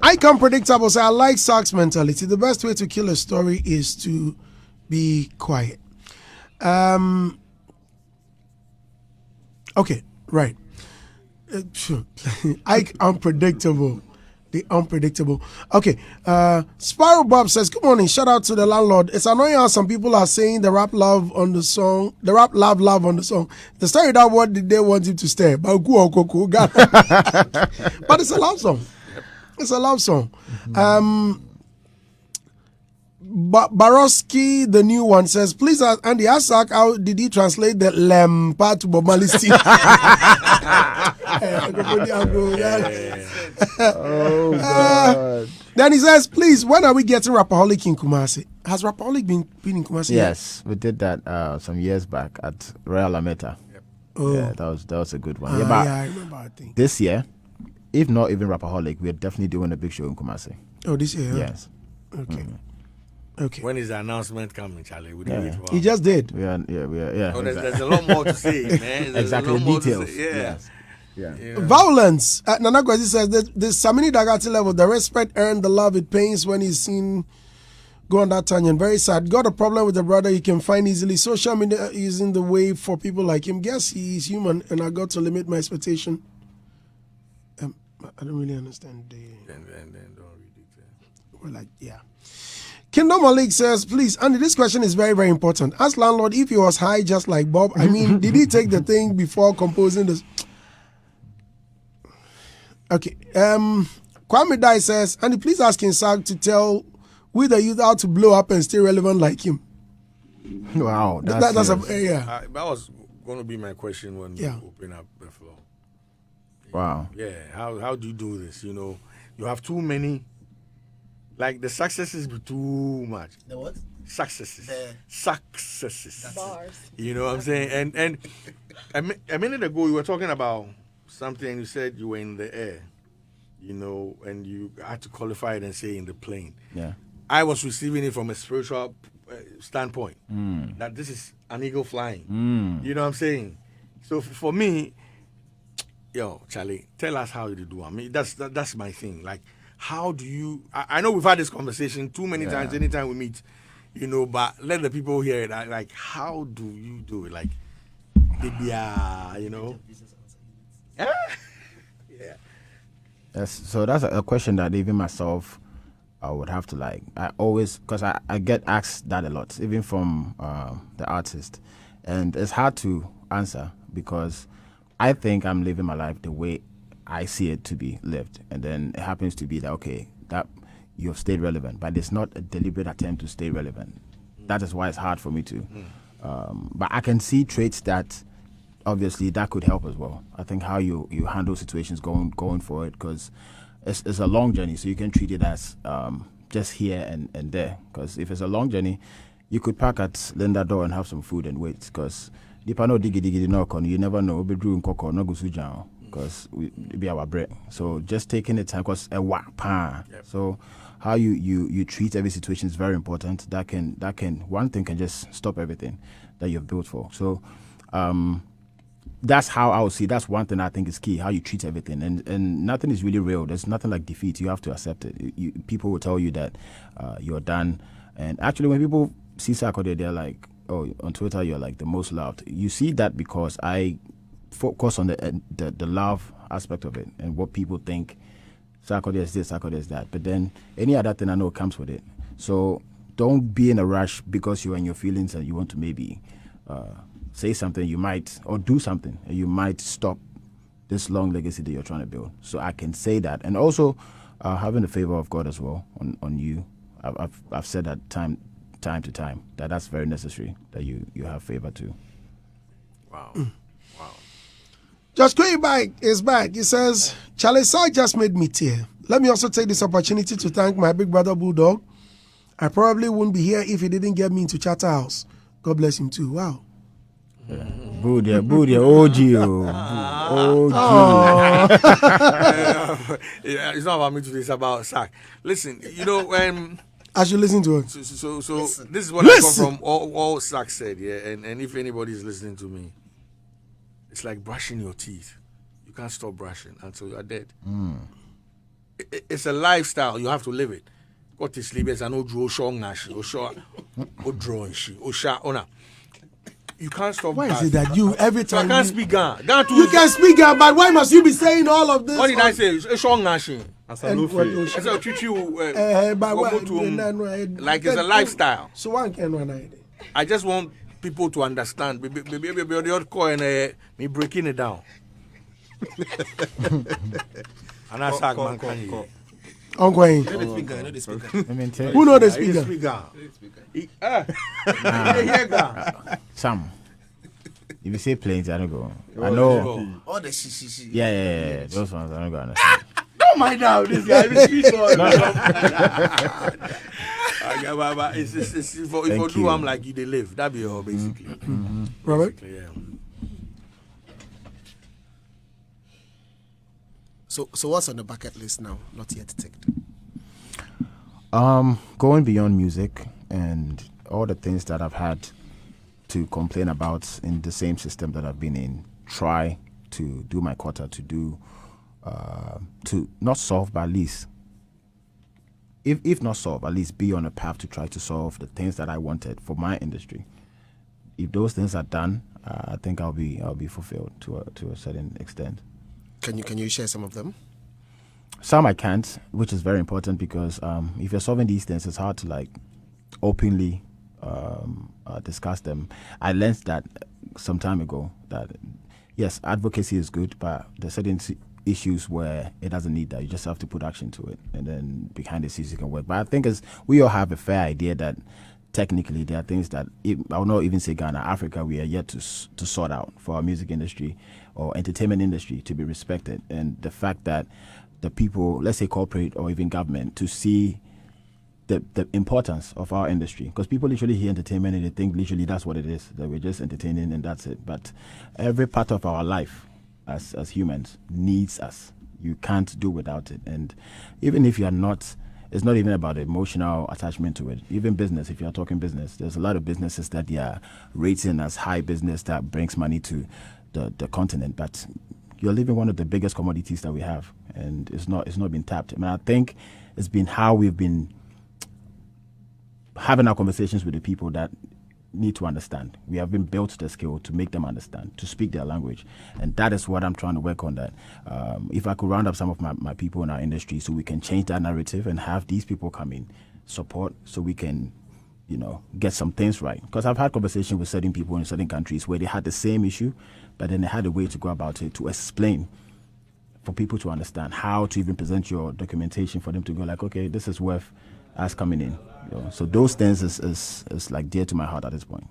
I can't predictable. So I like Sark's mentality. The best way to kill a story is to be quiet. Okay, right. Unpredictable. The unpredictable. Okay. Sparrow Bob says, good morning. Shout out to the landlord. It's annoying how some people are saying the rap love on the song. The rap love on the song. The story that what did they want him to stay? But it's a love song. It's a love song. Baroski, the new one, says, please ask Andy, ask Sark, how did he translate the lem part to Bob Marley's team? Oh, God. Then he says, please, when are we getting Rapaholic in Kumasi? Has Rapaholic been in Kumasi? Yes, we did that some years back at Royal Alameda. Yep. Oh. Yeah, that was a good one. Yeah, I remember, I think. This year, if not even Rapaholic, we're definitely doing a big show in Kumasi. Oh, this year? Yes. Okay. Okay. When is the announcement coming, Charlie? We Yeah. He just did. We are. Oh, there's a lot more to say, man. There's Exactly, a lot more to details. say. Yeah. Yes. Yeah. Violence. Nana Kwesi says that the Samini Dagati level, the respect earned, the love it pains when he's seen go on that tangent. Very sad. Got a problem with the brother he can find easily. Social media is in the way for people like him. Guess he's human and I got to limit my expectation. I don't really understand the... And don't read it. Well, Kingdom Malik says, please, Andy, this question is very, very important. Ask landlord if he was high just like Bob. I mean, did he take the thing before composing this? Okay. Kwame Dai says, Andy, please ask Sark to tell we the youth how to blow up and stay relevant like him. Wow. That was going to be my question when we open up the floor. Wow. Yeah. How do you do this? You know, you have too many. Like the successes be too much. The what? Successes. Successes. Bars. You know what I'm saying? And a minute ago you were talking about something and you said you were in the air, you know, and you had to qualify it and say in the plane. Yeah. I was receiving it from a spiritual standpoint that this is an eagle flying. You know what I'm saying? So for me, yo, Charlie, tell us how you do. I mean, that's my thing. Like, how do you... I know we've had this conversation too many times, anytime we meet, you know, but let the people hear it. Like, how do you do it? Like, you know? Yeah. Yes, so that's a question that even myself, I would have to I always... Because I get asked that a lot, even from the artist. And it's hard to answer because I think I'm living my life the way I see it to be lived, and then it happens to be that that you've stayed relevant, but it's not a deliberate attempt to stay relevant. That is why it's hard for me to. But I can see traits that obviously that could help as well. I think how you handle situations going forward, because it's a long journey, so you can treat it as just here and there. Because if it's a long journey, you could park at Linda door and have some food and wait. Because you never know. Because we be our bread. So just taking the time, because so how you treat every situation is very important. That can one thing can just stop everything that you've built for. So that's how I would see. That's one thing I think is key. How you treat everything, and nothing is really real. There's nothing like defeat. You have to accept it. People will tell you that you're done. And actually, when people see Sarkodie, they're like, "Oh, on Twitter, you're like the most loved." You see that because I focus on the love aspect of it and what people think Sarkodie is this, Sarkodie is that. But then any other thing I know comes with it. So don't be in a rush because you're in your feelings and you want to maybe say something you might, or do something, and you might stop this long legacy that you're trying to build. So I can say that. And also having the favor of God as well on you. I've said that time to time, that's very necessary, that you have favor too. Wow. Wow. Just going back is back. He says, Charlie Saw just made me tear. Let me also take this opportunity to thank my big brother Bulldog. I probably wouldn't be here if he didn't get me into Charterhouse. God bless him too. Wow. Boodia, OG. Yeah, it's not about me today, it's about Sack. Listen, you know, when I should listen to it. So this is what I got from all Sack said, yeah. And if anybody is listening to me, it's like brushing your teeth. You can't stop brushing until you are dead. It's a lifestyle. You have to live it. Got to sleep as I know draw shongashi or show or drawing she or sha ona. You can't stop. Why is it that you every time I can't speak Ghana? You can speak Ghana, but why must you be saying all of this? What did I say? Shongashi. I said like it's a lifestyle. So one can I just want people to understand. Maybe the other coin me breaking it down. And I said, man, can you? Ongoing. Who know the speaker? Some. If you say planes, I don't go. I know. All the shishi. Yeah. Those ones, I don't go understand. Don't mind now, this guy. It's if you do, I'm like you, they live. That be all, basically. Robert? Basically, yeah. So what's on the bucket list now? Not yet ticked. Going beyond music and all the things that I've had to complain about in the same system that I've been in. Try to do my quota, to not solve, but at least, if not solve, at least be on a path to try to solve the things that I wanted for my industry. If those things are done, I think I'll be fulfilled to a certain extent. Can you share some of them? Some I can't, which is very important because if you're solving these things, it's hard to like openly discuss them. I learned that some time ago that yes, advocacy is good, but there's certain issues where it doesn't need that. You just have to put action to it, and then behind the scenes you can work. But I think we all have a fair idea that technically there are things that I will not even say Ghana, Africa, we are yet to sort out for our music industry or entertainment industry to be respected. And the fact that the people, let's say corporate or even government, to see the importance of our industry, because people literally hear entertainment and they think literally that's what it is, that we're just entertaining and that's it. But every part of our life as humans needs us. You can't do without it. And even if you're not, it's not even about emotional attachment to it. Even business, if you're talking business, there's a lot of businesses that they are rating as high business that brings money to the continent, but you're living one of the biggest commodities that we have, and it's not been tapped. I mean, I think it's been how we've been having our conversations with the people that need to understand. We have been built the skill to make them understand, to speak their language, and that is what I'm trying to work on. That if I could round up some of my people in our industry so we can change that narrative and have these people come in, support, so we can get some things right. Because I've had conversations with certain people in certain countries where they had the same issue, but then they had a way to go about it, to explain for people to understand how to even present your documentation for them to go like, okay, this is worth us coming in. So those things is like dear to my heart at this point.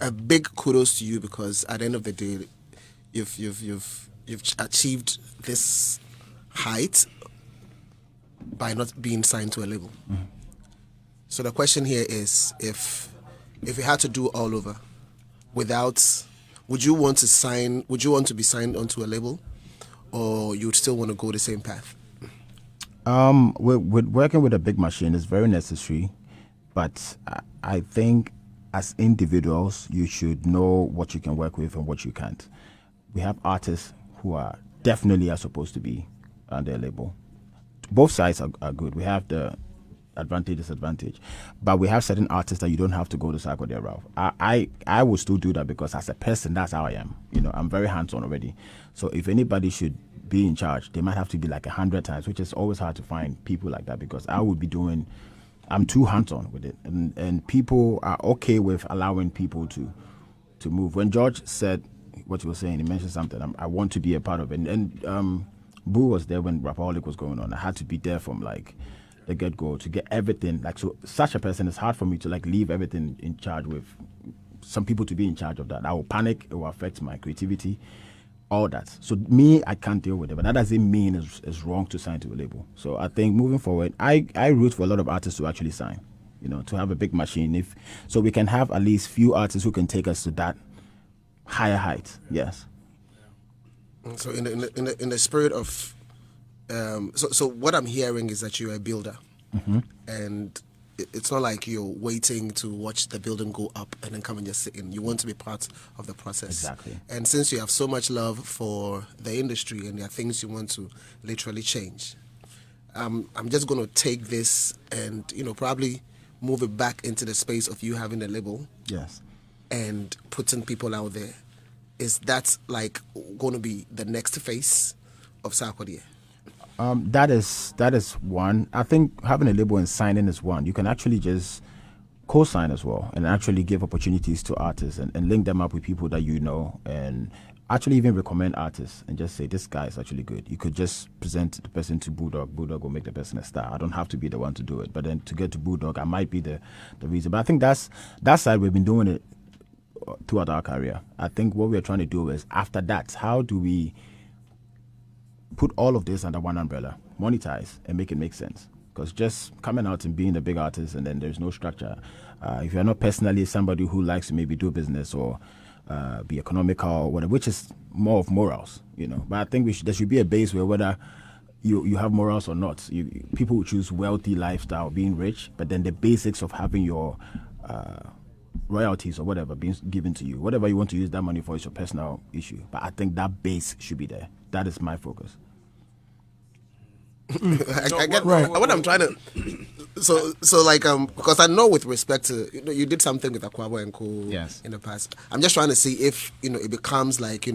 A big kudos to you, because at the end of the day, you've achieved this height by not being signed to a label. Mm-hmm. So the question here is, if you had to do all over without, would you want to be signed onto a label, or you'd still want to go the same path? With working with a big machine is very necessary, but I think as individuals, you should know what you can work with and what you can't. We have artists who are definitely supposed to be on their label. Both sides are good. We have the advantage, disadvantage. But we have certain artists that you don't have to go the Sarkodie route. I will still do that because as a person, that's how I am. I'm very hands-on already. So if anybody should be in charge, they might have to be like 100 times, which is always hard to find people like that because I would be doing. I'm too hands-on with it, and people are okay with allowing people to move. When George said what he was saying, he mentioned something. I want to be a part of it, and Boo was there when Rapaholic was going on. I had to be there from like the get-go to get everything. Like so, such a person, it's hard for me to like leave everything in charge with some people to be in charge of that. I will panic. It will affect my creativity. All that. So me, I can't deal with it. But that doesn't mean it's wrong to sign to a label. So I think moving forward, I root for a lot of artists to actually sign. To have a big machine. So we can have at least few artists who can take us to that higher height. Yes. So in the spirit of, so what I'm hearing is that you're a builder, and it's not like you're waiting to watch the building go up and then come and just sit in. You want to be part of the process. Exactly. And since you have so much love for the industry and there are things you want to literally change, I'm just going to take this and, probably move it back into the space of you having a label. Yes. And putting people out there. Is that like going to be the next phase of Sarkodie? That is one. I think having a label and signing is one. You can actually just co-sign as well and actually give opportunities to artists and link them up with people that and actually even recommend artists and just say this guy is actually good. You could just present the person to Bulldog. Bulldog will make the person a star. I don't have to be the one to do it. But then to get to Bulldog, I might be the reason. But I think that side we've been doing it throughout our career. I think what we're trying to do is after that, how do we put all of this under one umbrella, monetize, and make it make sense? Because just coming out and being a big artist and then there's no structure. If you're not personally somebody who likes to maybe do business or be economical or whatever, which is more of morals, But I think there should be a base where whether you have morals or not, people will choose wealthy lifestyle, being rich, but then the basics of having your royalties or whatever being given to you, whatever you want to use that money for is your personal issue. But I think that base should be there. That is my focus. I get right. What I'm trying to, so like because I know with respect to you did something with Akwaba and Co. Yes. In the past. I'm just trying to see if it becomes like a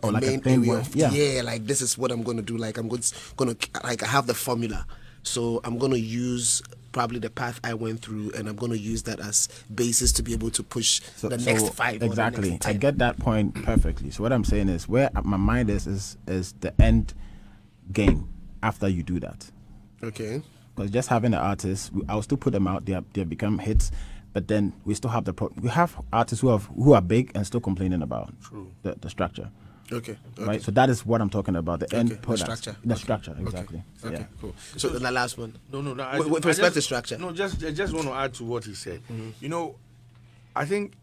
like main a thing area. where, Like this is what I'm going to do. Like I'm going to like I have the formula, so I'm going to use probably the path I went through, and I'm going to use that as basis to be able to push the next 5. Exactly. Or the next 10. I get that point perfectly. So what I'm saying is where my mind is the end game after you do that. Okay. Because just having an artist, I'll still put them out. They become hits, but then we still have we have artists who are big and still complaining about the structure. Okay. Right. So that is what I'm talking about. The end product. The structure. The structure. Exactly. Okay. Yeah. Cool. So the last one. No. With respect to structure. No, I just want to add to what he said. I think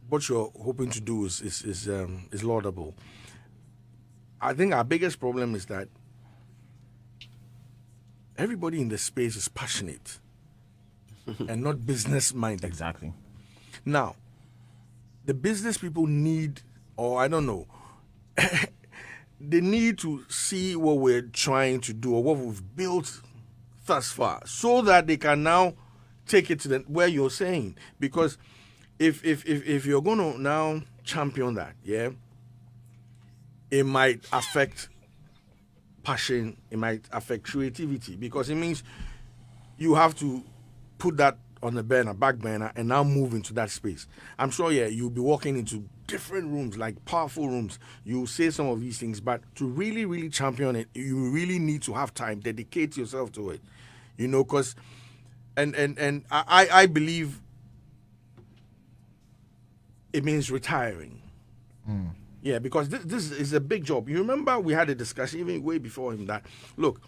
what you're hoping to do is laudable. I think our biggest problem is that everybody in the space is passionate and not business minded. Exactly. Now, the business people need, or I don't know, they need to see what we're trying to do or what we've built thus far so that they can now take it to where you're saying. Because if you're going to now champion that, it might affect passion, it might affect creativity, because it means you have to put that on the back burner and now move into that space. I'm sure you'll be walking into different rooms, like powerful rooms. You'll say some of these things, but to really, really champion it, you really need to have time, dedicate yourself to it, because and I believe it means retiring. Yeah, because this is a big job. You remember we had a discussion even way before him that, look,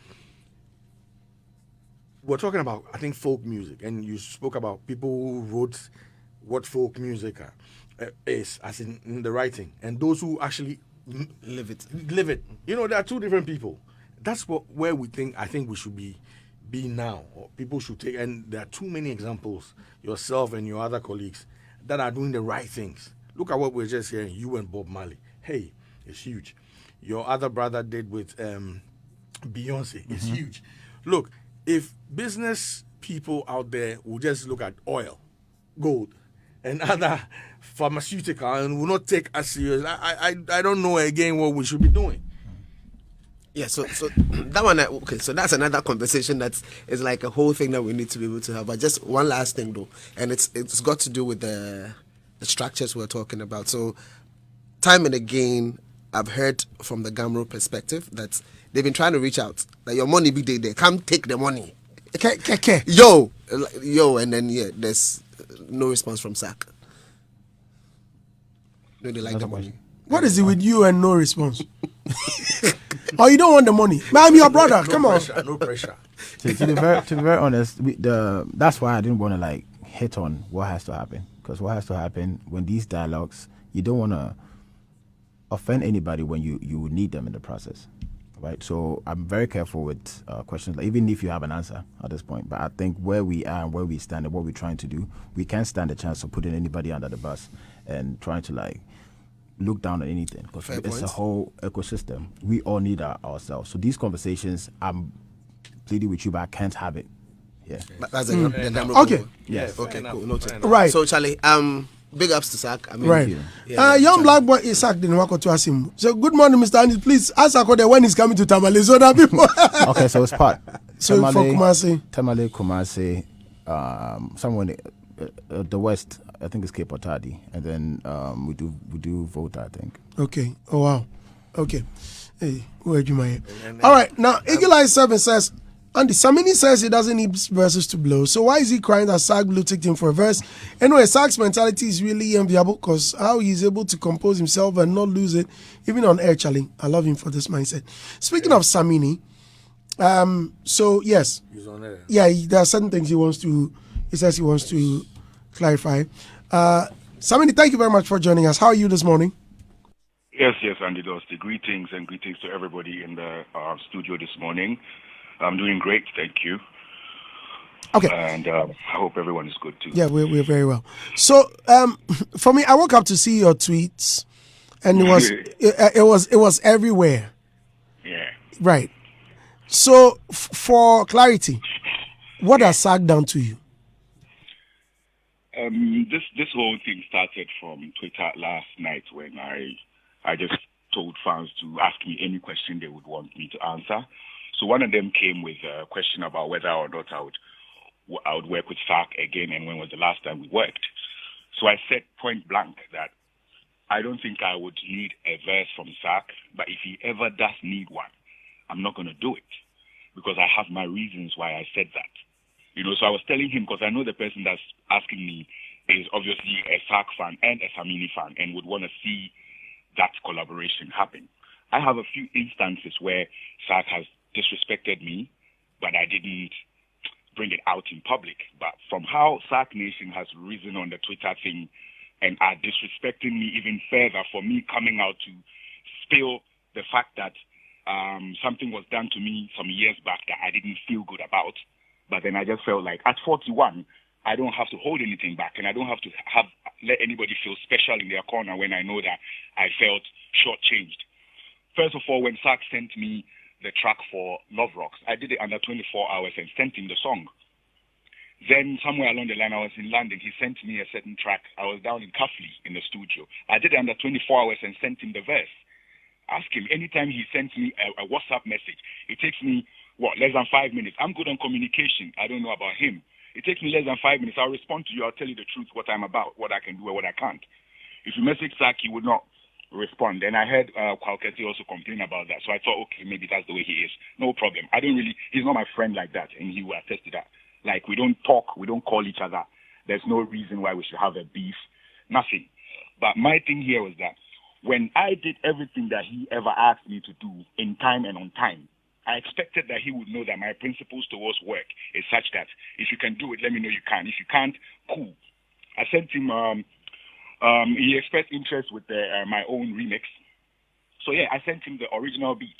we're talking about, I think, folk music, and you spoke about people who wrote what folk music is, as in the writing, and those who actually live it. There are two different people. That's where I think we should be now, or people should take, and there are too many examples, yourself and your other colleagues, that are doing the right things. Look at what we're just hearing, you and Bob Marley. Hey, it's huge. Your other brother did with Beyonce. It's huge. Look, if business people out there will just look at oil, gold, and other pharmaceutical and will not take us serious. I don't know again what we should be doing. Yeah, so that one, okay, so that's another conversation that is like a whole thing that we need to be able to have. But just one last thing though, and it's got to do with the structures we're talking about. So time and again, I've heard from the Gamro perspective that they've been trying to reach out, that your money be there, come take the money. Yo, and then there's no response from SAC. No, they like the money. What is it with you and no response? Oh, you don't want the money? Man, I'm your brother. Come on. No pressure. To be very honest, that's why I didn't want to like hit on what has to happen. Because what has to happen when these dialogues, you don't want to offend anybody when you need them in the process, right? So I'm very careful with questions, like, even if you have an answer at this point. But I think where we are and where we stand and what we're trying to do, we can't stand a chance of putting anybody under the bus and trying to like look down on anything, because it's a whole ecosystem. We all need ourselves. So these conversations, I'm pleading with you, but I can't have it. Yeah. That's okay. Yes. Okay. Cool. Noted. Right. So Charlie, big ups to SAC. I mean, right. Young black boy Isaac didn't walk to ask him. So good morning, Mr. Andy. Please ask Sarkodie when he's coming to Tamale so that people. Okay, so it's part. So Tamale, for Kumasi, somewhere in the west. I think it's Cape Otadi, and then we do Volta, I think. Okay. Oh wow. Okay. Hey, where'd you my? All right. Now Eagle Eye 7 says, Andy, Samini says he doesn't need verses to blow. So why is he crying that Sark Blue ticked him for a verse? Anyway, Sark's mentality is really enviable, because how he's able to compose himself and not lose it, even on air, Charlie. I love him for this mindset. Speaking of Samini, so yes, He's on air. Yeah, there are certain things he says he wants to clarify. Samini, thank you very much for joining us. How are you this morning? Yes, Andy Dosty. Greetings to everybody in the studio this morning. I'm doing great, thank you. Okay. And I hope everyone is good too. Yeah, we're very well. So, for me, I woke up to see your tweets, and it was everywhere. Yeah. Right. So, for clarity, what has SAG done to you? This whole thing started from Twitter last night, when I just told fans to ask me any question they would want me to answer. So one of them came with a question about whether or not I would work with SAC again, and when was the last time we worked. So I said point blank that I don't think I would need a verse from SAC, but if he ever does need one, I'm not going to do it, because I have my reasons why I said that. So I was telling him, because I know the person that's asking me is obviously a SAC fan and a Samini fan and would want to see that collaboration happen. I have a few instances where SAC has disrespected me, but I didn't bring it out in public. But from how SAC Nation has risen on the Twitter thing and are disrespecting me even further for me coming out to spill the fact that something was done to me some years back that I didn't feel good about. But then I just felt like at 41, I don't have to hold anything back, and I don't have to let anybody feel special in their corner when I know that I felt shortchanged. First of all, when SAC sent me the track for Love Rocks, I did it under 24 hours and sent him the song. Then somewhere along the line, I was in London. He sent me a certain track. I was down in Cuffley in the studio. I did it under 24 hours and sent him the verse. Ask him, anytime he sends me a WhatsApp message, it takes me, less than 5 minutes. I'm good on communication. I don't know about him. It takes me less than 5 minutes. I'll respond to you. I'll tell you the truth, what I'm about, what I can do and what I can't. If you message SAC, he would not respond. And I heard Kwalketi also complain about that. So I thought, okay, maybe that's the way he is. No problem. He's not my friend like that, and he will attest to that. Like, we don't talk, we don't call each other. There's no reason why we should have a beef. Nothing. But my thing here was that when I did everything that he ever asked me to do in time and on time, I expected that he would know that my principles towards work is such that if you can do it, let me know you can. If you can't, cool. I sent him, he expressed interest with my own remix. So yeah, I sent him the original beat,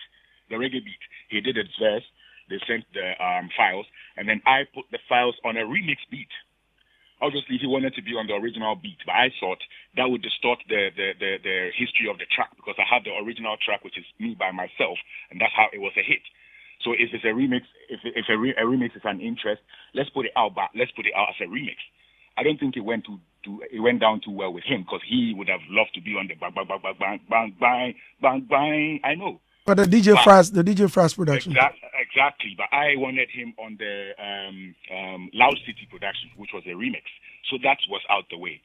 the reggae beat. He did his verse. They sent the files, and then I put the files on a remix beat. Obviously, he wanted to be on the original beat, but I thought that would distort the history of the track, because I have the original track, which is me by myself, and that's how it was a hit. So if it's a remix, if a remix is an interest, let's put it out. But let's put it out as a remix. I don't think it went down too well with him because he would have loved to be on the bang bang bang bang bang bang bang bang bang. I know. But the DJ Fraz production. Exactly. But I wanted him on the Loud City production, which was a remix. So that was out the way.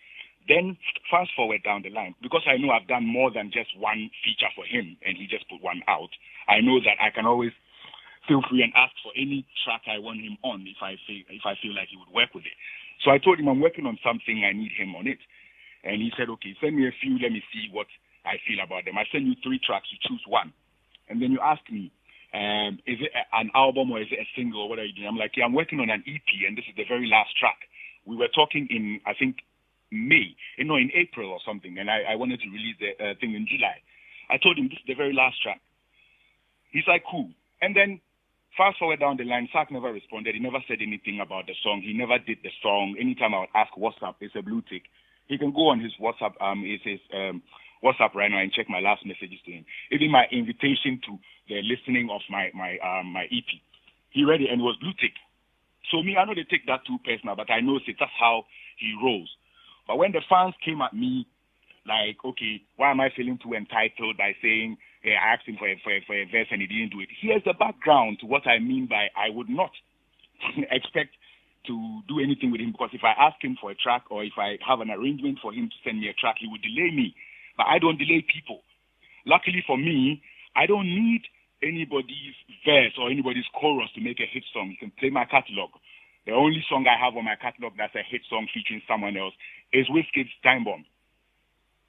Then fast forward down the line, because I know I've done more than just one feature for him, and he just put one out. I know that I can always feel free and ask for any track I want him on if I feel like he would work with it. So I told him I'm working on something, I need him on it. And he said, okay, send me a few, let me see what I feel about them. I send you 3 tracks, you choose one. And then you ask me, is it an album or is it a single or what are you doing? I'm like, yeah, I'm working on an EP and this is the very last track. We were talking in, I think, in April or something, and I wanted to release the thing in July. I told him this is the very last track. He's like, cool. And then fast forward down the line, Sark never responded. He never said anything about the song. He never did the song. Anytime I would ask what's up, it's a blue tick. He can go on his WhatsApp, WhatsApp right now and check my last messages to him. Even my invitation to the listening of my EP. He read it and it was blue tick. So me, I know they take that too personal, but I know that's how he rolls. But when the fans came at me, like, okay, why am I feeling too entitled by saying, hey, I asked him for a verse and he didn't do it? Here's the background to what I mean by I would not expect to do anything with him, because if I ask him for a track or if I have an arrangement for him to send me a track, he would delay me. But I don't delay people. Luckily for me, I don't need anybody's verse or anybody's chorus to make a hit song. You can play my catalog. The only song I have on my catalog that's a hit song featuring someone else is Wizkid's Time Bomb.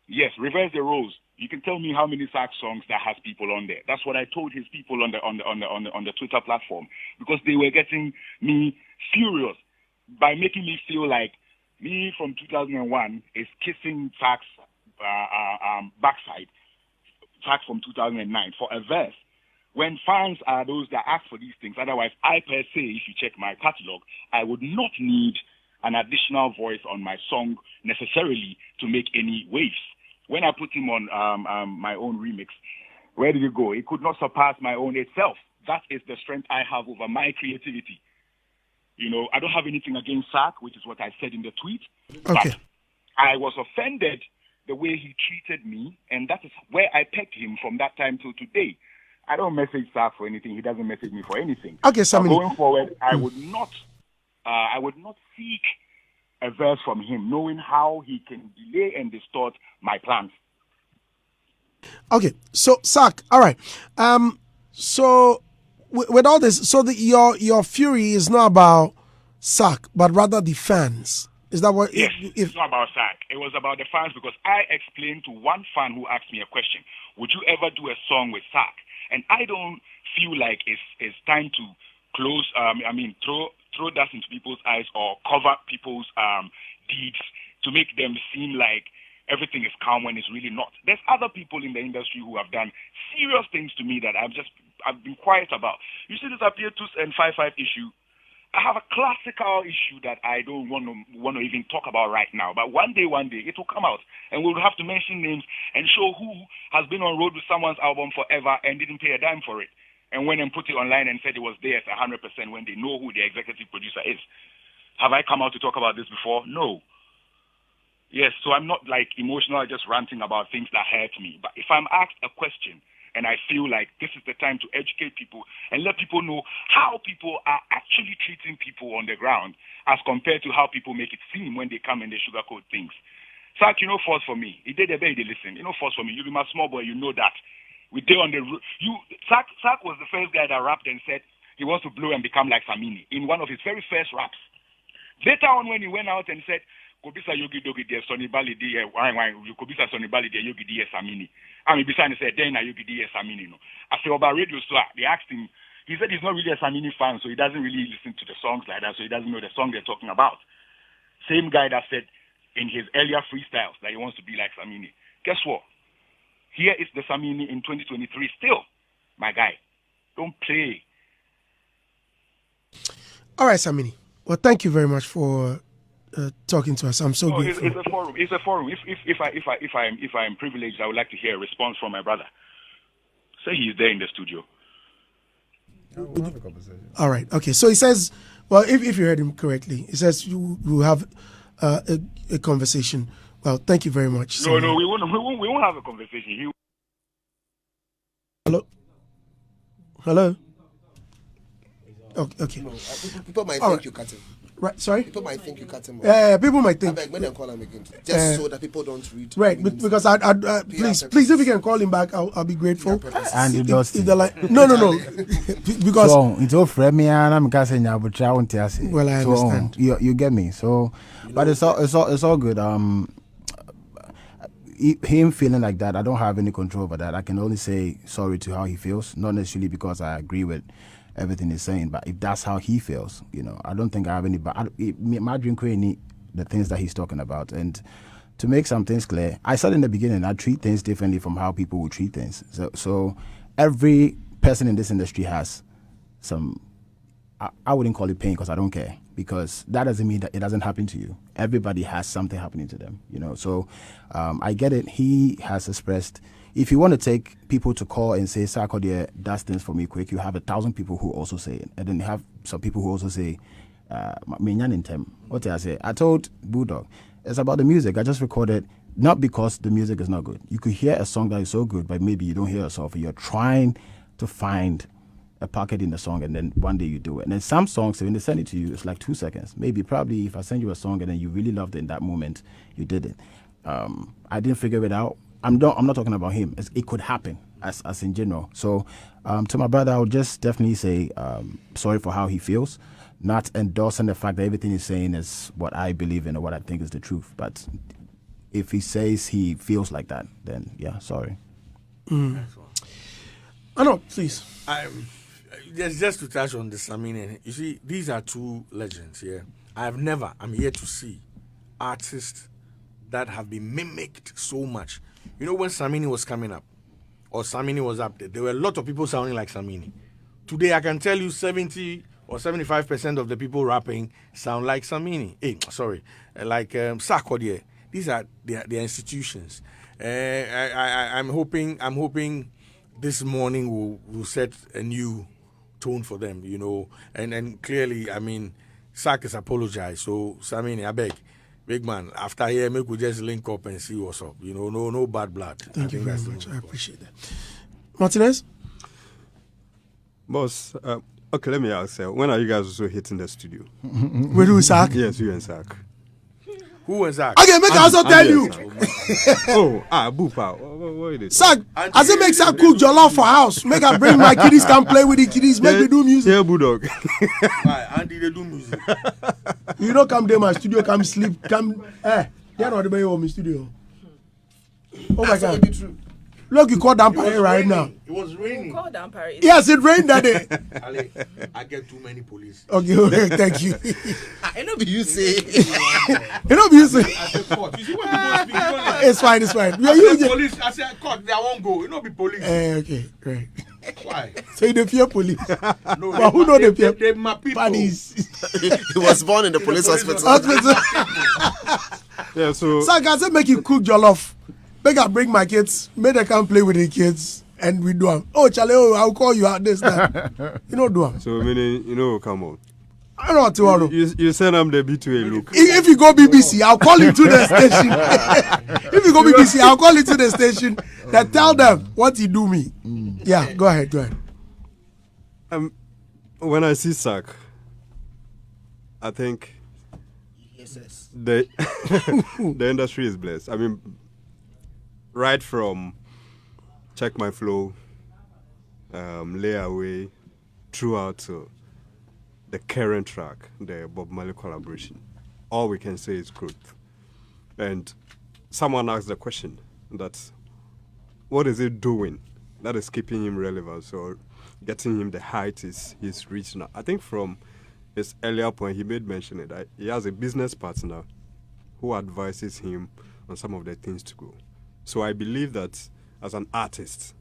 Yes, reverse the roles. You can tell me how many Sark songs that has people on there. That's what I told his people on the Twitter platform, because they were getting me furious by making me feel like me from 2001 is kissing Sark's backside, Sark from 2009 for a verse. When fans are those that ask for these things, otherwise, I per se, if you check my catalog, I would not need an additional voice on my song necessarily to make any waves. When I put him on my own remix, where did it go? It could not surpass my own itself. That is the strength I have over my creativity. You know, I don't have anything against Sark, which is what I said in the tweet. Okay. But I was offended the way he treated me, and that is where I pegged him from that time till today. I don't message Sark for anything. He doesn't message me for anything. Okay, Samini. Going forward, I would not seek a verse from him, knowing how he can delay and distort my plans. Okay, so Sark, all right. So with all this, so your fury is not about Sark, but rather the fans. Is that what? Yes, it's not about Sark. It was about the fans, because I explained to one fan who asked me a question: would you ever do a song with Sark? And I don't feel like it's time to close. Throw dust into people's eyes or cover people's deeds to make them seem like everything is calm when it's really not. There's other people in the industry who have done serious things to me that I've been quiet about. You see this Appeatus and 5-5 issue. I have a classical issue that I don't want to even talk about right now. But one day it will come out, and we'll have to mention names and show who has been on road with someone's album forever and didn't pay a dime for it, and went and put it online and said it was theirs 100% when they know who the executive producer is. Have I come out to talk about this before? No. Yes, so I'm not like emotional, just ranting about things that hurt me. But if I'm asked a question and I feel like this is the time to educate people and let people know how people are actually treating people on the ground as compared to how people make it seem when they come and they sugarcoat things. Sark, you know, force for me. He did a baby listen. You know, force for me. You be my small boy, you know that. We did on the Sark was the first guy that rapped and said he wants to blow and become like Samini in one of his very first raps. Later on, when he went out and said, Kobisa Yogi Dogi de Sonny Bali de Kobisa Sonny Bali de Yogi de Samini. I mean, besides, he said, then Yogi de Samini. No. After about radio, so they asked him, he said he's not really a Samini fan, so he doesn't really listen to the songs like that, so he doesn't know the song they're talking about. Same guy that said in his earlier freestyles that he wants to be like Samini. Guess what? Here is the Samini in 2023 still, my guy. Don't play. All right, Samini. Well, thank you very much for talking to us. I'm so grateful. It's a forum. It's a forum. If I'm privileged, I would like to hear a response from my brother. Say he's there in the studio. We'll have a conversation. All right. Okay. So he says, well, if you heard him correctly, he says you will have a conversation. Well, thank you very much. No, we won't have a conversation. Hello. Okay. No, people might think you cut him. Right. Sorry. People might think you cut him. People might think. I beg, when they call him again, just so that people don't read. Right, because I please, if you can call him back, I'll be grateful. And you lost if no, because so it's all friend me and I'm casting now, but I won't tell you. Well, I understand. You get me. So, but it's all good. Him feeling like that, I don't have any control over that. I can only say sorry to how he feels, not necessarily because I agree with everything he's saying, but if that's how he feels, I don't think I have any. But my dream creating the things that he's talking about, and to make some things clear, I said in the beginning, I treat things differently from how people would treat things. So every person in this industry has some. I wouldn't call it pain because I don't care, because that doesn't mean that it doesn't happen to you. Everybody has something happening to them, So I get it. He has expressed. If you want to take people to call and say, Sarkodie does things for me quick, you have 1,000 people who also say it. And then you have some people who also say, what did I say? I told Bulldog, it's about the music. I just recorded, not because the music is not good. You could hear a song that is so good, but maybe you don't hear yourself. You're trying to find a pocket in the song, and then one day you do it. And then some songs, when they send it to you, it's like 2 seconds. Maybe, probably, if I send you a song and then you really loved it in that moment, you did it. I didn't figure it out. I'm not talking about him. It could happen, as in general. So, to my brother, I would just definitely say sorry for how he feels, not endorsing the fact that everything he's saying is what I believe in or what I think is the truth. But if he says he feels like that, then yeah, sorry. I know, please. Just to touch on the Samini, you see, these are two legends here. I'm yet to see artists that have been mimicked so much. When Samini was coming up, or Samini was up there were a lot of people sounding like Samini. Today, I can tell you 70 or 75% of the people rapping sound like Samini. Like Sarkodie. These are their institutions. I'm hoping this morning will set a new tone for them, and clearly, Sark has apologized. So Samini, I beg. Big man, after here, we could just link up and see what's up. No bad blood. Thank you very much. I appreciate that. Martinez? Boss, okay, let me ask you, when are you guys also hitting the studio? We do, Sark? Yes, you and Sark. Who and Sark? Okay, make I also tell you. Bupa. What is it? Sark, as it makes Sark cook jollof for house, make I bring my kiddies, come play with the kiddies, make me do music. Yeah, Bulldog. Why? Andy, they do music. You don't come there, my studio, come sleep, come. They're not the way home in studio. Oh my God. Look, you call down Paris right now. It was raining. Call down Paris. Yes, it rained that day. Ali, I get too many police. Okay, thank you. I know you say. You know, you say. I said court. You see what people speak? It's fine, it's fine. I said police. I said court. They won't go. You know, be police. Okay, great. Why? So you don't fear police? No, but who know they fear? They my people. Paddies. He was born in the police hospital. Yeah, so. So I said, make you cook jollof. Make I bring my kids. Make they come play with the kids. And we do them. Oh, Charlie, I'll call you out this time. You know, do them. So, meaning, come on. I don't know tomorrow. You send them the B2A look. If you go BBC, I'll call you to the station. If you go BBC, I'll call you to the station. Then tell them what you do me. Yeah, go ahead. When I see Sark, I think the industry is blessed. Right from Check My Flow, Lay Away, throughout to the current track, the Bob Marley collaboration, all we can say is growth. And someone asked the question that, what is it doing that is keeping him relevant or getting him the height he's reached now? I think from his earlier point, he made mention it. He has a business partner who advises him on some of the things to go. So I believe that as an artist,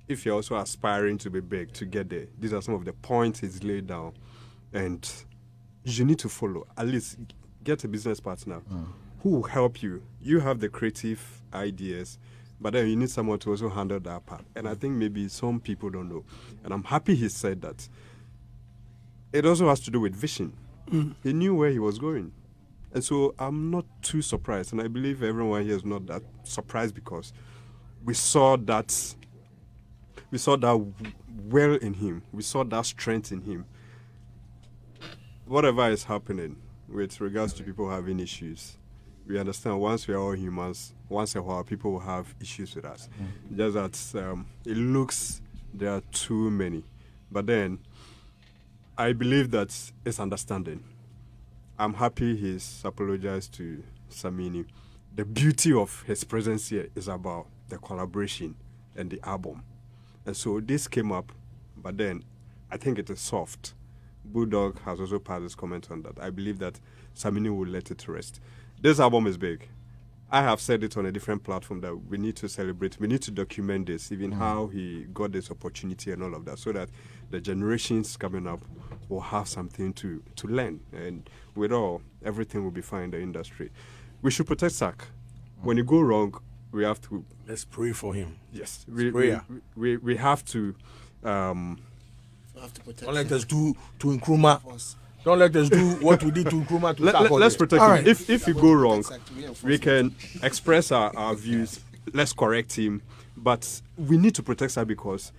if you're also aspiring to be big, to get there, these are some of the points he's laid down. And you need to follow. At least get a business partner who will help you. You have the creative ideas, But then you need someone to also handle that part. And I think maybe some people don't know. And I'm happy he said that. It also has to do with vision. He knew where he was going. And so I'm not too surprised. And I believe everyone here is not that surprised because we saw that well in him. We saw that strength in him. Whatever is happening with regards to people having issues, we understand once we are all humans, once in a while people will have issues with us. Just that it looks there are too many. But then I believe that it's understanding. I'm happy he's apologized to Samini. The beauty of his presence here is about the collaboration and the album. And so this came up, but then I think it is soft. Bulldog has also passed his comment on that. I believe that Samini will let it rest. This album is big. I have said it on a different platform that we need to celebrate. We need to document this, even how he got this opportunity and all of that, so that the generations coming up will have something to learn. And with all, everything will be fine in the industry. We should protect Sark. When you go wrong, we have to... Let's pray for him. Yes. We have to... Don't let us do to Nkrumah. Don't let us do what we did to Nkrumah to Sarkodie. Let's protect him. Right. If you go wrong, we can express our views. Let's correct him. But we need to protect Sark because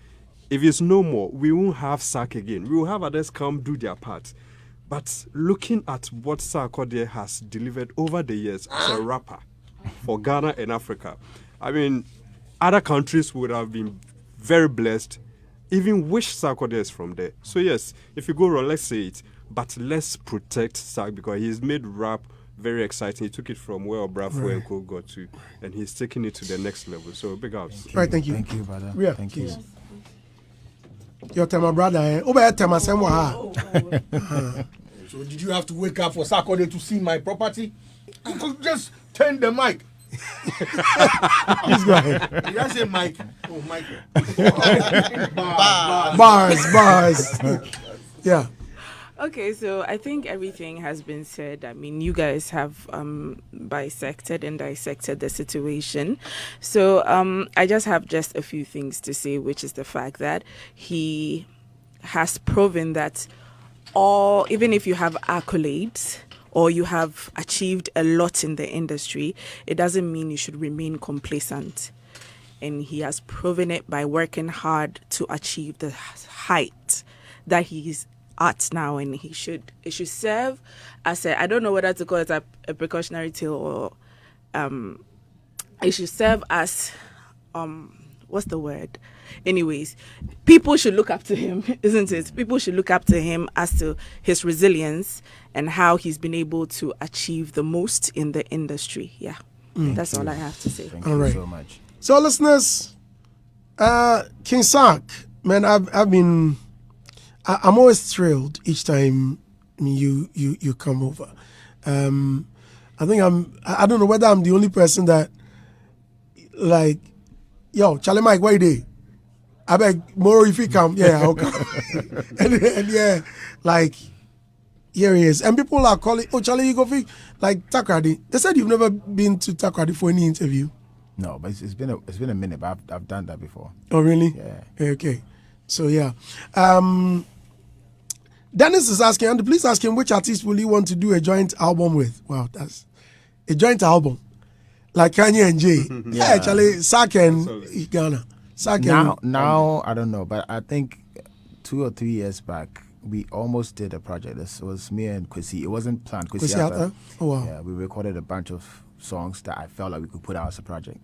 if it's no more, we won't have Sark again. We will have others come do their part. But looking at what Sarkodie has delivered over the years as a rapper for Ghana and Africa, I mean, other countries would have been very blessed, even wish Sarkodie is from there. So yes, if you go wrong, let's say it, but let's protect Sark because he's made rap very exciting. He took it from where Bravo and Co got to, and he's taking it to the next level. So big ups. Right, thank you. Thank you, brother. Yeah, thank you. Your time, my brother. Oh, time, I say, So did you have to wake up for Sarkodie to see my property? You could just turn the mic. Please go ahead. Did I say mic? Oh, mic. Bars. Yeah. Okay, so I think everything has been said. I mean, you guys have bisected and dissected the situation. So I just have a few things to say, which is the fact that he has proven that even if you have accolades or you have achieved a lot in the industry, it doesn't mean you should remain complacent. And he has proven it by working hard to achieve the height that he's at now, and it should serve as I don't know whether to call it a precautionary tale or it should serve as what's the word? Anyways, people should look up to him, isn't it? People should look up to him as to his resilience and how he's been able to achieve the most in the industry. Yeah, that's all I have to say. Thank you so much. So, listeners, King Sark, man, I'm always thrilled each time you come over. I think I don't know whether I'm the only person that like, yo, Charlie Mike, why they? I beg Moro if he come, yeah, I'll come. and yeah, like here he is. And people are calling, oh Charlie, you go for like Takoradi. They said you've never been to Takoradi for any interview. No, but it's been a minute, but I've done that before. Oh really? Yeah. Okay. So yeah. Dennis is asking, and please ask him which artist will you want to do a joint album with? Wow, that's a joint album. Like Kanye and Jay. Yeah, actually, Sark and Ghana. Now, I don't know, but I think 2 or 3 years back, we almost did a project. This was me and Kwesi. It wasn't planned. Kwesi, oh wow. Yeah, we recorded a bunch of songs that I felt like we could put out as a project.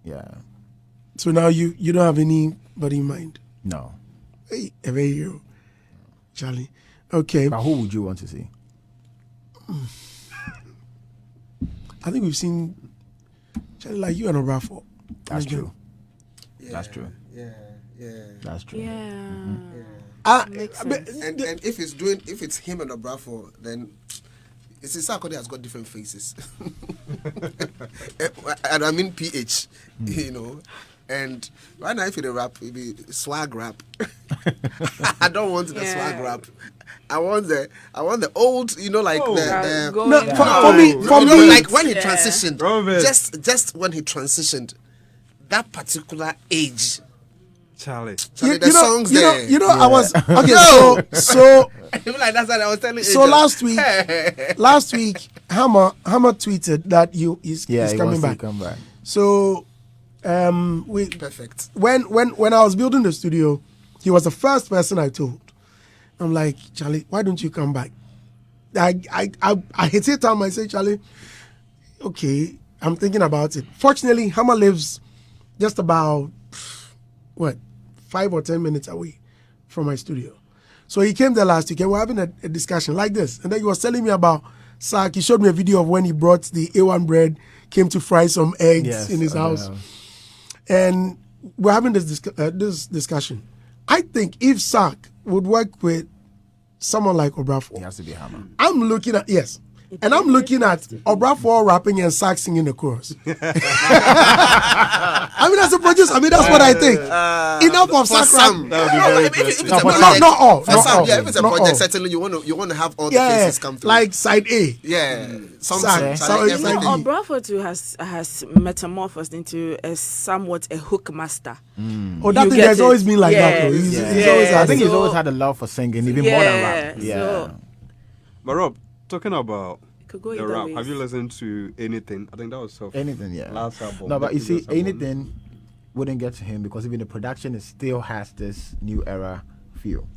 Yeah. So now you don't have anybody in mind? No. Hey, you, Charlie. Okay. But who would you want to see? I think we've seen Charlie like you and a raffle. That's true. Yeah, That's true. Yeah. That's true. Yeah. And if it's him and Obrafo, then it's Sarkodie has got different faces. And I mean PH, you know. And right now, if it's a rap, it be swag rap. I don't want the swag rap. I want the old, you know, like for me, like when he transitioned, just when he transitioned, that particular age. Charlie, the songs there. I was okay. So like that's what I was telling. So last week, Hammer tweeted that he's coming back. Come back. So perfect. When I was building the studio, he was the first person I told. I'm like, Charlie, why don't you come back? I hesitate time. I say, Charlie, okay, I'm thinking about it. Fortunately, Hammer lives just about 5 or 10 minutes away from my studio. So he came there last week and we're having a discussion like this. And then he was telling me about Sark. He showed me a video of when he brought the A1 bread, came to fry some eggs in his house. And we're having this discussion. I think if Sark would work with someone like Obrafour, he has to be Hammer. I'm looking at Obrafour rapping and Sark singing the chorus. I mean, as a producer, that's what I think. Enough of Sark rap. Not all. If it's a project, certainly you want to have all the faces come through. Like side A. Yeah. Obrafour too has metamorphosed into somewhat a hook master. Oh, that thing has always been like that. I think he's always had a love for singing, even more than rap. Yeah. But Rob, talking about the rap, ways. Have you listened to Anything? I think that was Anything, yeah. Last album. No, but you see, Anything wouldn't get to him because even the production still has this new era feel.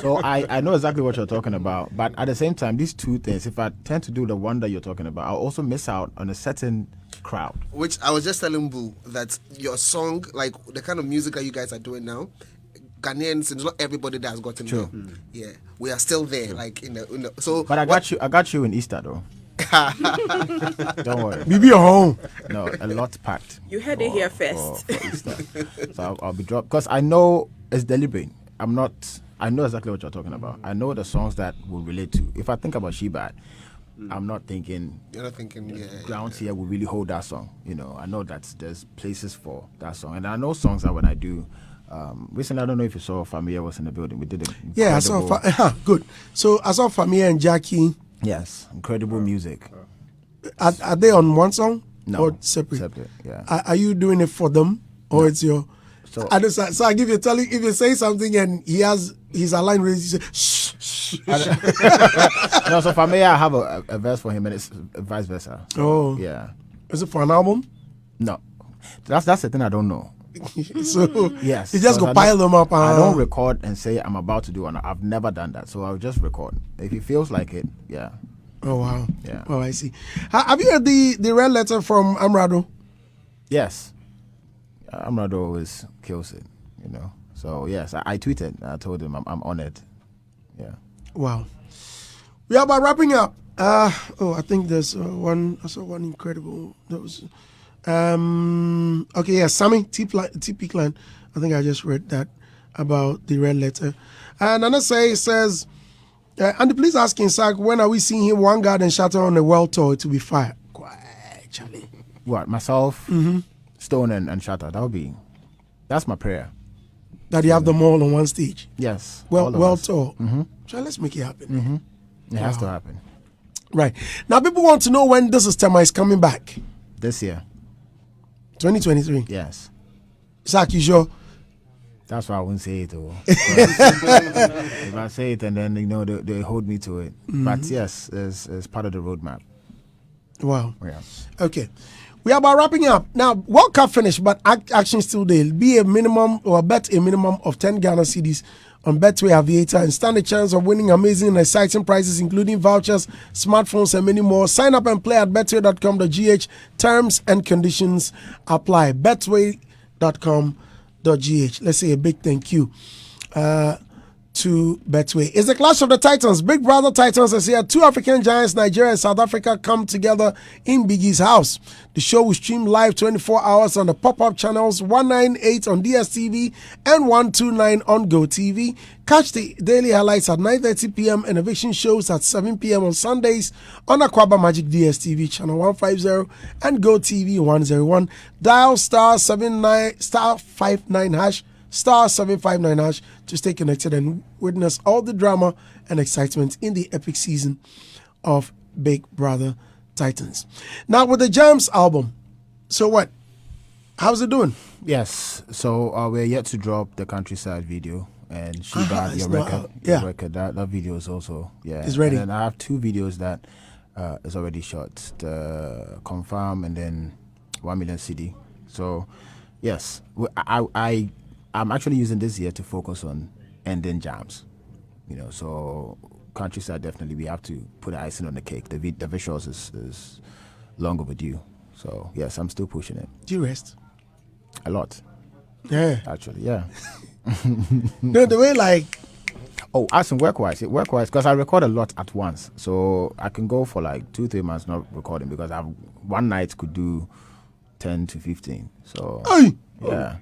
So I know exactly what you're talking about. But at the same time, these two things, if I tend to do the one that you're talking about, I'll also miss out on a certain crowd. Which I was just telling Boo that your song, like the kind of music that you guys are doing now, Ghanaians, it's not everybody that has gotten there. Yeah, we are still there. Like in the so. But I got you in Easter though. Don't worry. We be home. No, a lot packed. You heard it here first. For Easter. So I'll be dropped because I know it's deliberate. I know exactly what you're talking about. I know the songs that will relate to. If I think about She-Bad, I'm not thinking. You're not thinking. Grounds here will really hold that song. I know that there's places for that song, and I know songs that when I do. Recently, I don't know if you saw Famia was in the building. We did it. Yeah, I saw. Good. So I saw Famia and Jackie. Yes, incredible music. Are they on one song? No, or separate. Separate. Yeah. Are you doing it for them or it's your? So I give you if you say something and he has his line raised, you say shh. No, so Famia, I have a verse for him, and it's vice versa. So, yeah. Is it for an album? No, that's the thing I don't know. So yes, you just go pile them up. I don't record and say I'm about to do one. I've never done that, so I'll just record. If it feels like it, yeah. Oh wow. Yeah. Oh, I see. Have you heard the red letter from Amrado? Yes. Amrado always kills it, So yes, I tweeted. I told him I'm honored. Yeah. Wow. We are about wrapping up. I think there's one. I saw one incredible. That was. Okay, yeah, Sammy T Peakland. I think I just read that about the red letter. And another says, Andy, please asking Sark, when are we seeing him One Garden Shatter on a world tour to be fired? Quiet, Charlie. What, myself, Stone and Shatter? That's my prayer. That you have them all on one stage. Yes. World tour. So let's make it happen. It has to happen. Right. Now people want to know when this Tema is coming back. This year. 2023. Yes. Sark, you sure? That's why I wouldn't say it. If I say it and then they hold me to it. But yes, it's part of the roadmap. Wow. Yeah. Okay. We are about wrapping up. Now, World Cup finished, but action still there. Be a minimum or bet a minimum of 10 Ghana cedis on Betway Aviator and stand a chance of winning amazing and exciting prizes, including vouchers, smartphones, and many more. Sign up and play at betway.com.gh. Terms and conditions apply. Betway.com.gh. Let's say a big thank you to Betway. It's the Clash of the Titans. Big Brother Titans is here. Two African giants, Nigeria and South Africa, come together in Biggie's house. The show will stream live 24 hours on the pop-up channels 198 on DSTV and 129 on GoTV. Catch the daily highlights at 9:30 p.m. and eviction shows at 7 p.m. on Sundays on Aquaba Magic DSTV channel 150 and GoTV 101. Dial *59*59# *759# to stay connected and witness all the drama and excitement in the epic season of Big Brother Titans. Now with the Jams album, so what? How's it doing? Yes. So we're yet to drop the countryside video. And Shiba, it's your not record, out. Yeah. that video is also It's ready. And then I have 2 videos that is already shot. The Confirm and then 1 Million CD. So yes, I'm actually using this year to focus on ending jams. So countryside definitely we have to put icing on the cake. The visuals is long overdue. So yes, I'm still pushing it. Do you rest? A lot. Yeah. Actually, yeah. No, the way like. Oh, as in work-wise, because I record a lot at once. So I can go for like 2-3 months not recording because one night could do 10 to 15. So, Hey! Yeah.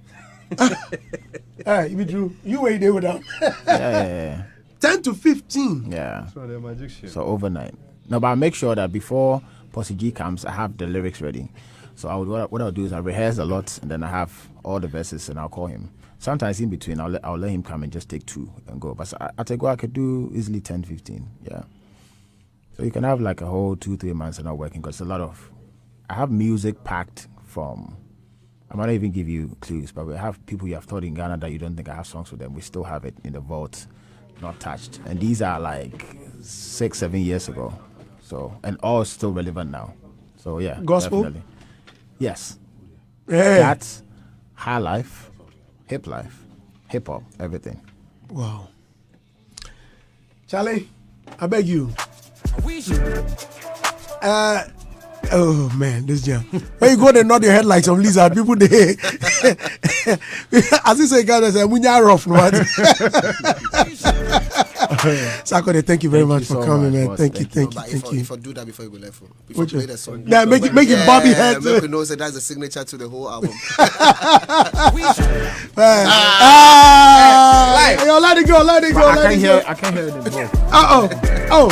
You be true. You wait there with them. Yeah. 10 to 15. Yeah. So they're magicians. So overnight. No, but I make sure that before Posse G comes, I have the lyrics ready. So what I'll do is I rehearse a lot and then I have all the verses and I'll call him. Sometimes in between, I'll let him come and just take 2 and go. But at a go, I could do easily 10, 15. Yeah. So you can have like a whole 2-3 months and not working because I have music packed from, I might not even give you clues, but we have people you have taught in Ghana that you don't think I have songs with them. We still have it in the vault, not touched. And these are like 6-7 years ago. So, and all still relevant now. So yeah. Gospel? Definitely. Yes. Yeah. That's high life. Hip life, hip hop, everything. Wow. Charlie, I beg you. Oh man, this jam. When you go there, nod your head like some lizard. People they as you say, guys, say munya rough, no. Sarkodie, thank you very much for coming, man. boss. Thank you. If I do that before you go left, before Which play one? the song, Yeah, make it Bobby head. Make you know that that's the signature to the whole album. Yo, let it go. I can't hear it in both. Oh.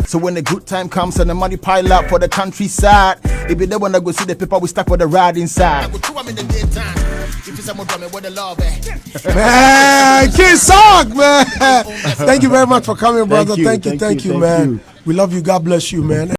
So when the good time comes and the money pile up for the countryside, if you don't wanna go see the paper, we stuck with the ride inside. Man, Kid Song, man. Thank you very much for coming, brother. Thank you, man. We love you. God bless you, man.